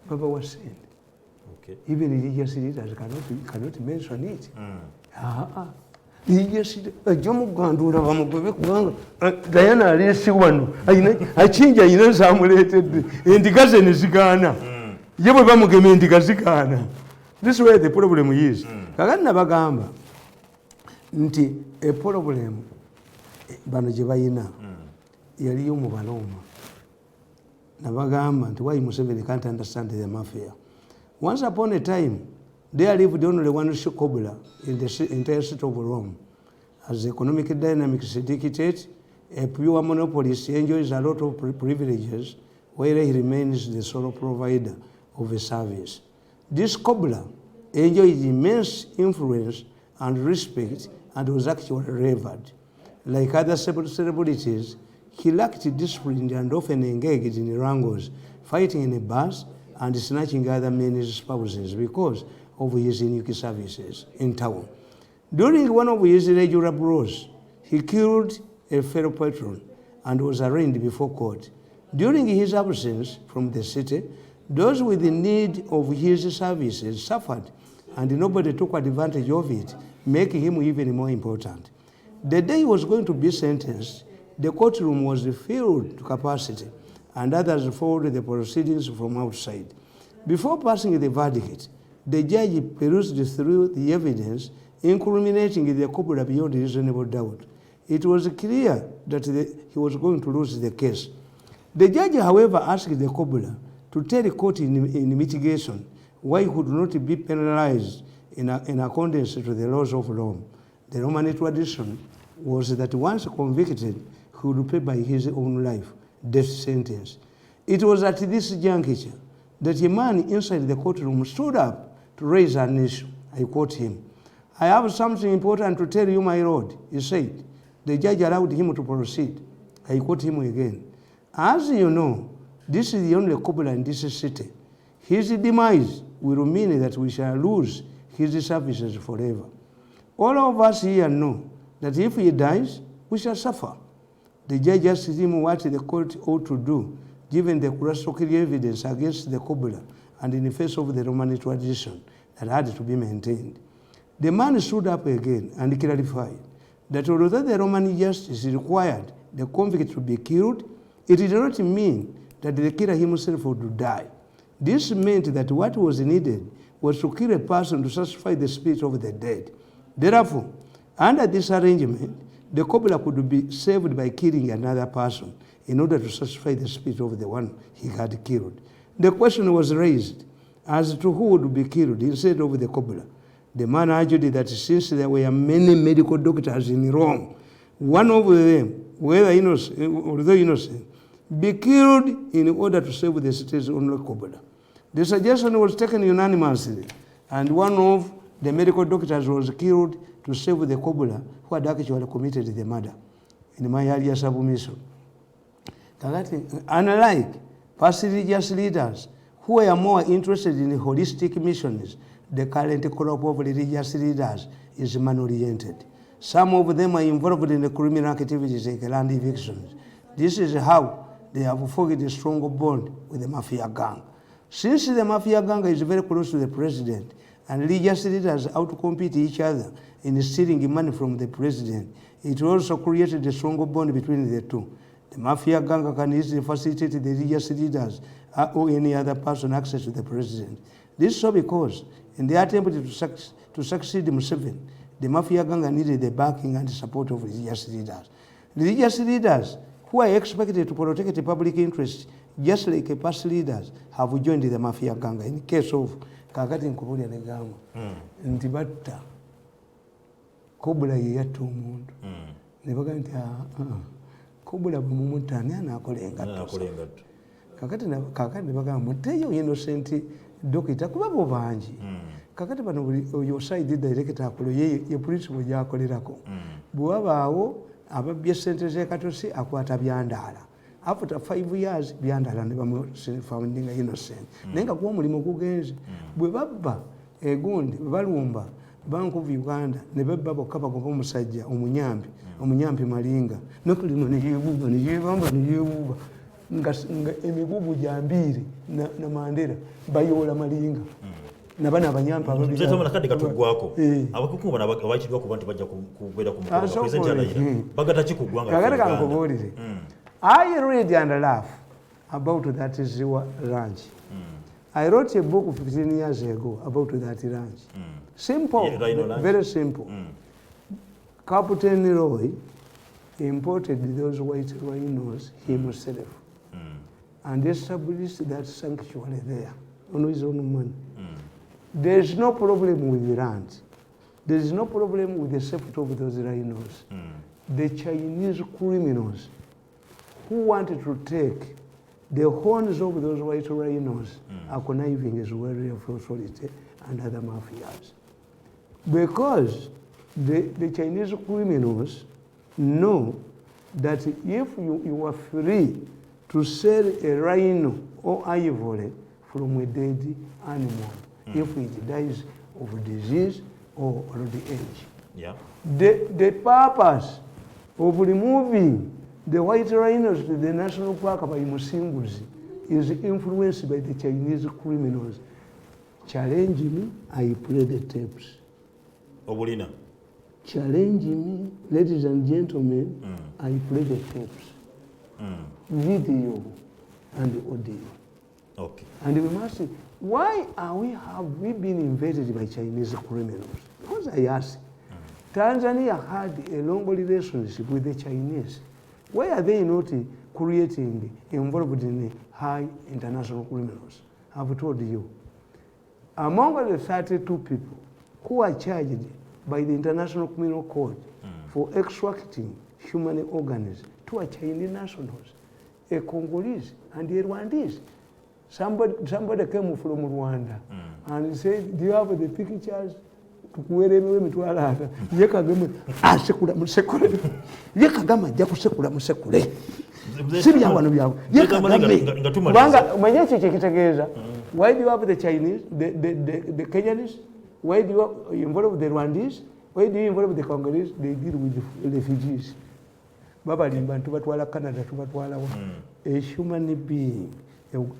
Baba was saying. Okay. Even religious leaders cannot mention it. Religious ajamugandura bamugwe kubanga Diana alesi wano achinja ayina zamuleetedde endiga ze ne zigaana ye bwe bamugema endiga zigaana. This way the problem is. Kakati nabagamba nti a problem bano gye bayina yaliyo mu Baloma. Nabagamba nti why Museveni can't understand the mafia. Once upon a time, there lived only one Shikobula in the entire city of Rome. As the economic dynamics dictate, a pure monopolist enjoys a lot of privileges, where he remains the sole provider of a service. This Kobula enjoyed immense influence and respect and was actually revered. Like other celebrities, he lacked discipline and often engaged in wrangles, fighting in a bus, and snatching other men's spouses because of his unique services in town. During one of his regular brawls, he killed a fellow patron and was arraigned before court. During his absence from the city, those with the need of his services suffered, and nobody took advantage of it, making him even more important. The day he was going to be sentenced, the courtroom was filled to capacity, and others followed the proceedings from outside. Before passing the verdict, the judge perused through the evidence, incriminating the Kobula beyond reasonable doubt. It was clear that he was going to lose the case. The judge, however, asked the Kobula to tell the court in mitigation why he would not be penalized in accordance to the laws of Rome. The Roman tradition was that once convicted, he would pay by his own life, death sentence. It was at this juncture that a man inside the courtroom stood up to raise an issue. I quote him. "I have something important to tell you, my lord," he said. The judge allowed him to proceed. I quote him again. "As you know, this is the only Kobula in this city. His demise will mean that we shall lose his services forever. All of us here know that if he dies, we shall suffer." The judge asked him what the court ought to do, given the clear evidence against the Kobula and in the face of the Roman tradition that had to be maintained. The man stood up again and clarified, that although the Roman justice required the convict to be killed, it did not mean that the killer himself would die. This meant that what was needed was to kill a person to satisfy the spirit of the dead. Therefore, under this arrangement, the cobbler could be saved by killing another person in order to satisfy the spirit of the one he had killed. The question was raised as to who would be killed instead of the cobbler. The man argued that since there were many medical doctors in Rome, one of them, whether innocent, although innocent, be killed in order to save the city's only cobbler. The suggestion was taken unanimously, and one of the medical doctors was killed to save the cobbler who had actually committed the murder. In my earlier submission, unlike past religious leaders who were more interested in holistic missions, the current crop of religious leaders is man-oriented. Some of them are involved in the criminal activities like land evictions. This is how they have forged a strong bond with the mafia gang. Since the mafia gang is very close to the president and religious leaders outcompete each other in stealing money from the president, it also created a strong bond between the two. The mafia gang can easily facilitate the religious leaders or any other person access to the president. This is so because in the attempt to succeed Museveni, the mafia gang needed the backing and support of religious leaders. Religious leaders who are expected to protect the public interest, just like past leaders, have joined the mafia gang. In case of kakati nkubulya ne gamba nti batta kobula ye yatta omuntu ne bagamba nti kobula bumumutta ani anaakola engatto kakati ne bagamba mutteyo innocent dokita kuba bo bangi kakati bano oyo side director akolo ye principal gyakolerako bwe wabaawo ababbye ssente z'ekatosi akwata byandaala after 5 years byandaala ne bamufoundinga innocent naye nga kuba omulimu gugenze bwe babba egundi balumba Bank of Uganda ne babba bokka bagoba omusajja omunyampi malinga nokulino neyebuuba nga emigugu gyambiri na Mandela bayoola malinga nabana abanyampa ababiri katugwako abakukumba abakiddwa kuba nti bajja kubeera ku mukolo president alayira bagata kikugwanga kakati kankubuulire I read and laugh about that Ziwa ranch. I wrote a book 15 years ago about that ranch. Simple, very simple. Captain Roy imported those white rhinos himself and established that sanctuary there on his own money. There is no problem with the land. There is no problem with the safety of those rhinos. The Chinese criminals who wanted to take the horns of those white rhinos are conniving as well with authority and other mafias. Because the Chinese criminals know that if you are free to sell a rhino or ivory from a dead animal, if it dies of disease or old age. The purpose of removing the white rhinos to the national park by Musimbuzi is influenced by the Chinese criminals. Challenge me, I play the tapes. Obulina. Challenge me, ladies and gentlemen, I play the tapes. Video and audio. Okay. And we must say, why have we been invaded by Chinese criminals? Because I ask, Tanzania had a long relationship with the Chinese. Why are they not creating, involved in high international criminals? I've told you. Among the 32 people who are charged by the International Criminal Court for extracting human organs, 2 are Chinese nationals, a Congolese and a Rwandese. Somebody came from Rwanda and said, do you have the pictures? Tukuweremewe mitwala hata ye kagame asekula musekule ye kagama ajja kusekula musekule sibya wano byawe ye kagame kubanga mwenye kiki kitegeeza why do you have the Chinese the Kenyans, why do you involve the Rwandese, why do you involve the Congolese? They deal with the refugees. Baba limba tubatwala Canada tubatwala wa a human being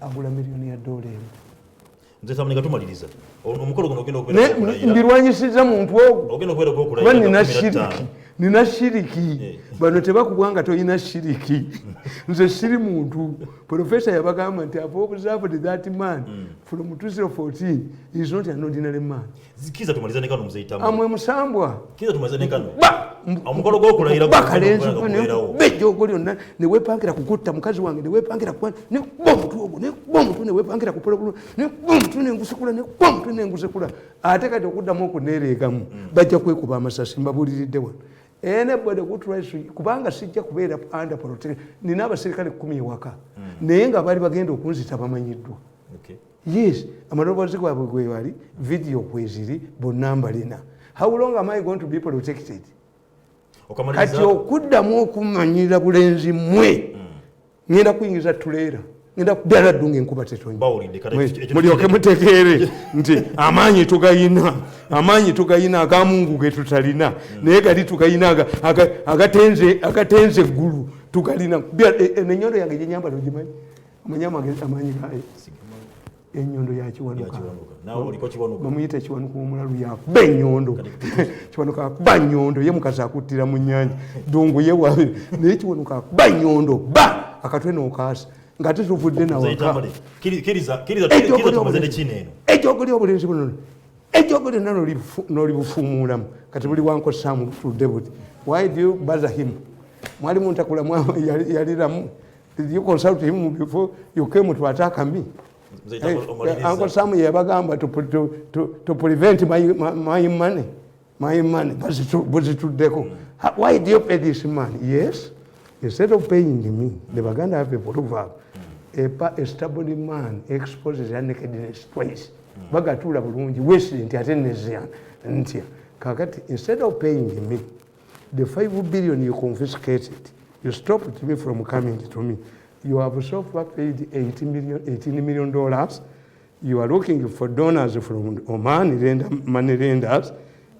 agula $1,000,000 nzesamanika tumaliriza omukolo guno ogenda okubeera ndirwanyisiza muntu ogwo ogenda okubeera kuba nina shiriki nina shiriki bano tebakubwanga toyina shiriki nze siri muntu professor yabagamba nti I've observed that man from 2014 is not an ordinary man. Zikiza tumalizane kano mzee Tamale. Amwe musambwa. Kiza tumalizane kano. Omukolo gwo kulayira bakalenzi bejo ogolyonna ne wepangira kukutta mukazi wange ne wepangira kwa ne bomutu ogo ne bomutu ne wepangira kupolo ne bomutu ne ngusekula ne bomutu ne ngusekula ate kati okuddamu okuneereegamu bajja kwekuba amasasi mbabuliridde wano. Anybody who tries to kubanga sijja kubeera under protection nina abaserikale 10 ewaka naye nga bali bagenda okunzita bamanyiddwa. Yes, amaloboozi gaabwe gwe wali video kweziri bonna mbalina. How long am I going to be protected? Kati okuddamu okumanyira bulenzi mwe ngenda kuyingiza tuleera ngenda kuddala ddunga enkuba tetonnya mulyoke mutegeere nti amaanyi tugayina agamungu ge tutalina naye gali tugayina agatenze eggulu tugalina enyondo yange gyenyambala ogimanyi omanyi amaanyi gayo enyondo yakiwanuka bamuyita ekiwanuka omulalu yakuba enyondo kiwanuka akuba nnyondo ye mukazi akuttira mu nnyanja ddungu ye wabire naye ekiwanuka akuba nnyondo ba akatwe n'okaasa ng'ate tuvudde nawaka ekyogoli obulenzi buno ekyogoli n'olibufuumuulamu kati buli wankosaamu tudde buti why do you bother him mwali muntakulamu yaliramu did you consult him before you came to attack me? Uncle Sam yabagamba to prevent my money bazituddeko. Why do you pay this man? Yes, instead of paying me, the Baganda have a proverb: a stubborn man exposes his nakedness twice. Bagatula bulungi wesi nti atenezia ntia kakati instead of paying me the 5 billion you confiscated, you stopped me from coming to me. You have so far paid $18 million. You are looking for donors from Oman, money lenders,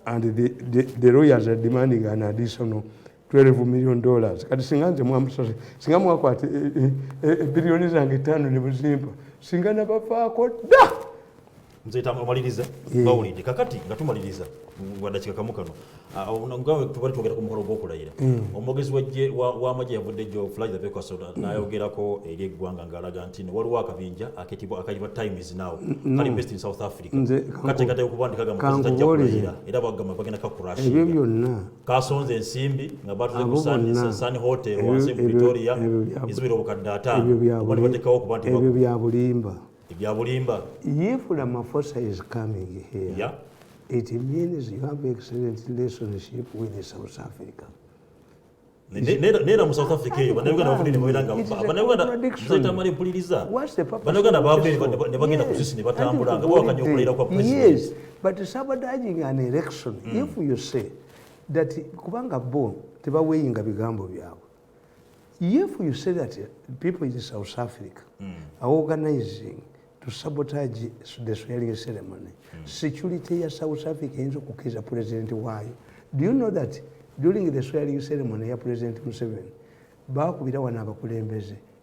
and the lawyers are demanding an additional $12 million. Kati singanze mwamusose singamu akwate bilioni zange 5 ne buzimba singana bafaako da mzee Tamale bawulidde kakati nga tumaliriza wadakika kamu kano ngawe tubali twogera ku mukolo gw'okulayira omwogezi w'amagye yavudde jo flag the Baker Soda n'ayogerako eri eggwanga ng'alaga nti waliwo akabinja akayitibwa Time is Now kali based in South Africa kati okubandika gamba tajja kulayira era bagamba bagenda kakurashia ebyo byonna kasonze ensimbi nga batuze ku Sun Hotel wansi mu Victoria izibira obukadde 5 bali batekawo ku bantu ebyo bya bulimba. If Ramaphosa is coming here, it means you have excellent relationship with South Africa. Nera mu South Africa banayuganda bafudde nebabiranga banayuganda mzee Tamale mpuliriza banayuganda bavudde ne bagenda ku sisi ne batambula nga bawakanya okulayira kwa president. Yes, but sabotaging an election if you say that kubanga bo tebaweyinga bigambo byabwe. If you say that people in South Africa are organizing to sabotage the swearing ceremony, security in South Africa is to President Why? Do you know that during the swearing ceremony, President Museveni,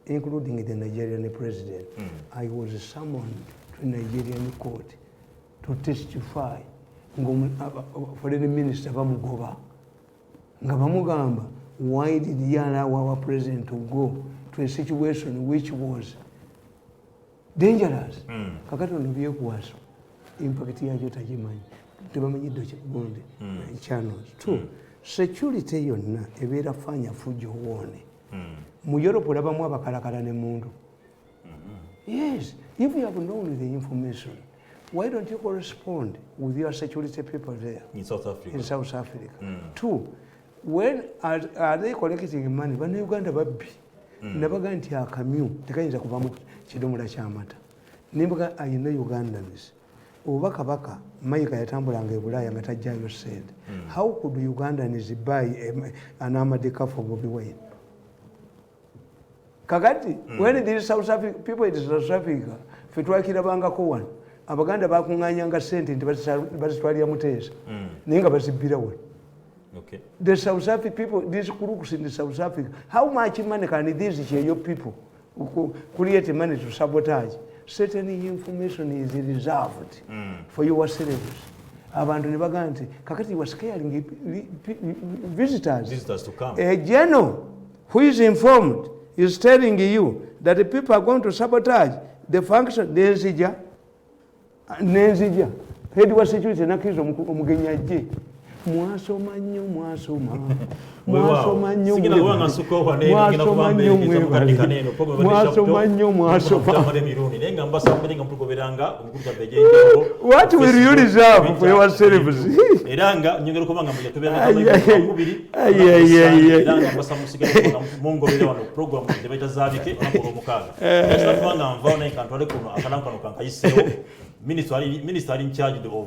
including the Nigerian president, I was summoned to Nigerian court to testify for the minister Bamugoba. Ngabamugamba, why did he allow our president to go to a situation which was dangerous? Kakati ono byekuwaso impact yakyo takimanyi tebamanyidde kigonde channels. Two, security yonna ebeera fanya fujo woone mu Europe olabamu abakalakala ne mundu. Yes, if you have known the information, why don't you correspond with your security people there in South Africa? Two, when are they collecting money? Bana Uganda babbi nabaga nti akamyu tekayinza kuvamu kidomola kyamata nimbaga ayina Ugandans oba kabaka mayika yatambulanga ebulaya nga tajjayo said how could Ugandans buy an armored car for Bobi Wine? Kakati when there is South Africa people in South Africa fetwakirabangako wano abaganda bakunganyanga sente nti bazitwalira muteesa naye nga bazibbira wano. Okay. The South African people, these crooks in the South Africa, how much money can these your people create money to sabotage? Certain information is reserved for your syllabus. abantu ne bagamba nti kakati was scaring visitors to come. A general who is informed is telling you that the people are going to sabotage the function. Nenzija head wa security nakizo omugenyi ajje mwasoma nnyo mwasoma nnyo what will you reserve for yourselves? Eranga nyongera kubanga mujja tubeera wano program debate zaabike nakolo omukaaga kubanga nvaona enkantwale kuno akalankano kankayiseewo minister in charge of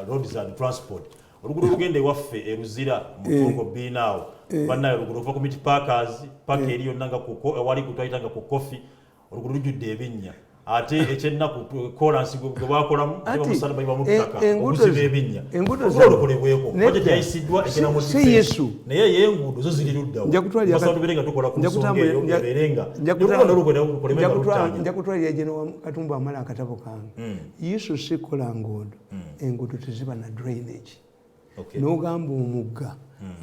roads and transport oluguudo lugende waffe eruzira mutongo binaawo bannayo oluguudo ova community parkers park eri yonna nga wali kutwayitanga ku coffee oluguudo lujjudde ebinnya ate ekyennaku kolansi gwe bakolamu bamusala bayiba mu ttaka okuziba ebinnya olukolebweko budget yayisiddwa egenda mu Yesu naye yenguudo zo ziri luddawo basawo tubeerenga tukola ku nsonga eyo ebeerenga nja kutwalira General Katumba amala akatabo kange Yesu sikola nguudo enguudo teziba na drainage n'ogamba omugga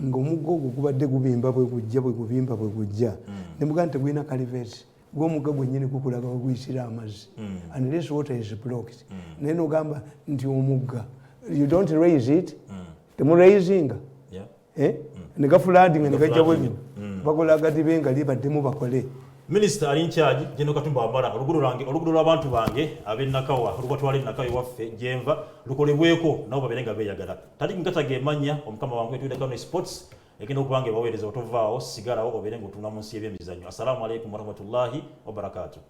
ng'omugga ogwo gubadde gubimba bwe gujja ne mugamba nti tegulina kaliveti gw'omugga gwennyini gukulaga weguyisira amazzi unless water is blocked naye n'ogamba nti omugga you don't raise it temuraisinga ne gafuladinga ne gajja bwebino bakola agati benga libaddemu bakole. Minister ali in charge General Katumba Wamala oluguudo lw'abantu bange ab'Nakawa olubatwala Nakawa ewaffe gyenva lukolebweko nabo babeerenga beeyagala tali nkataga emanya omukama wange tuwedde sports egenda okubanga ebaweereza otovaawo sigalawo obeere ng'otunda mu nsi y'ebyemizannyo. Assalamu alaikum warahmatullahi wabarakatuh.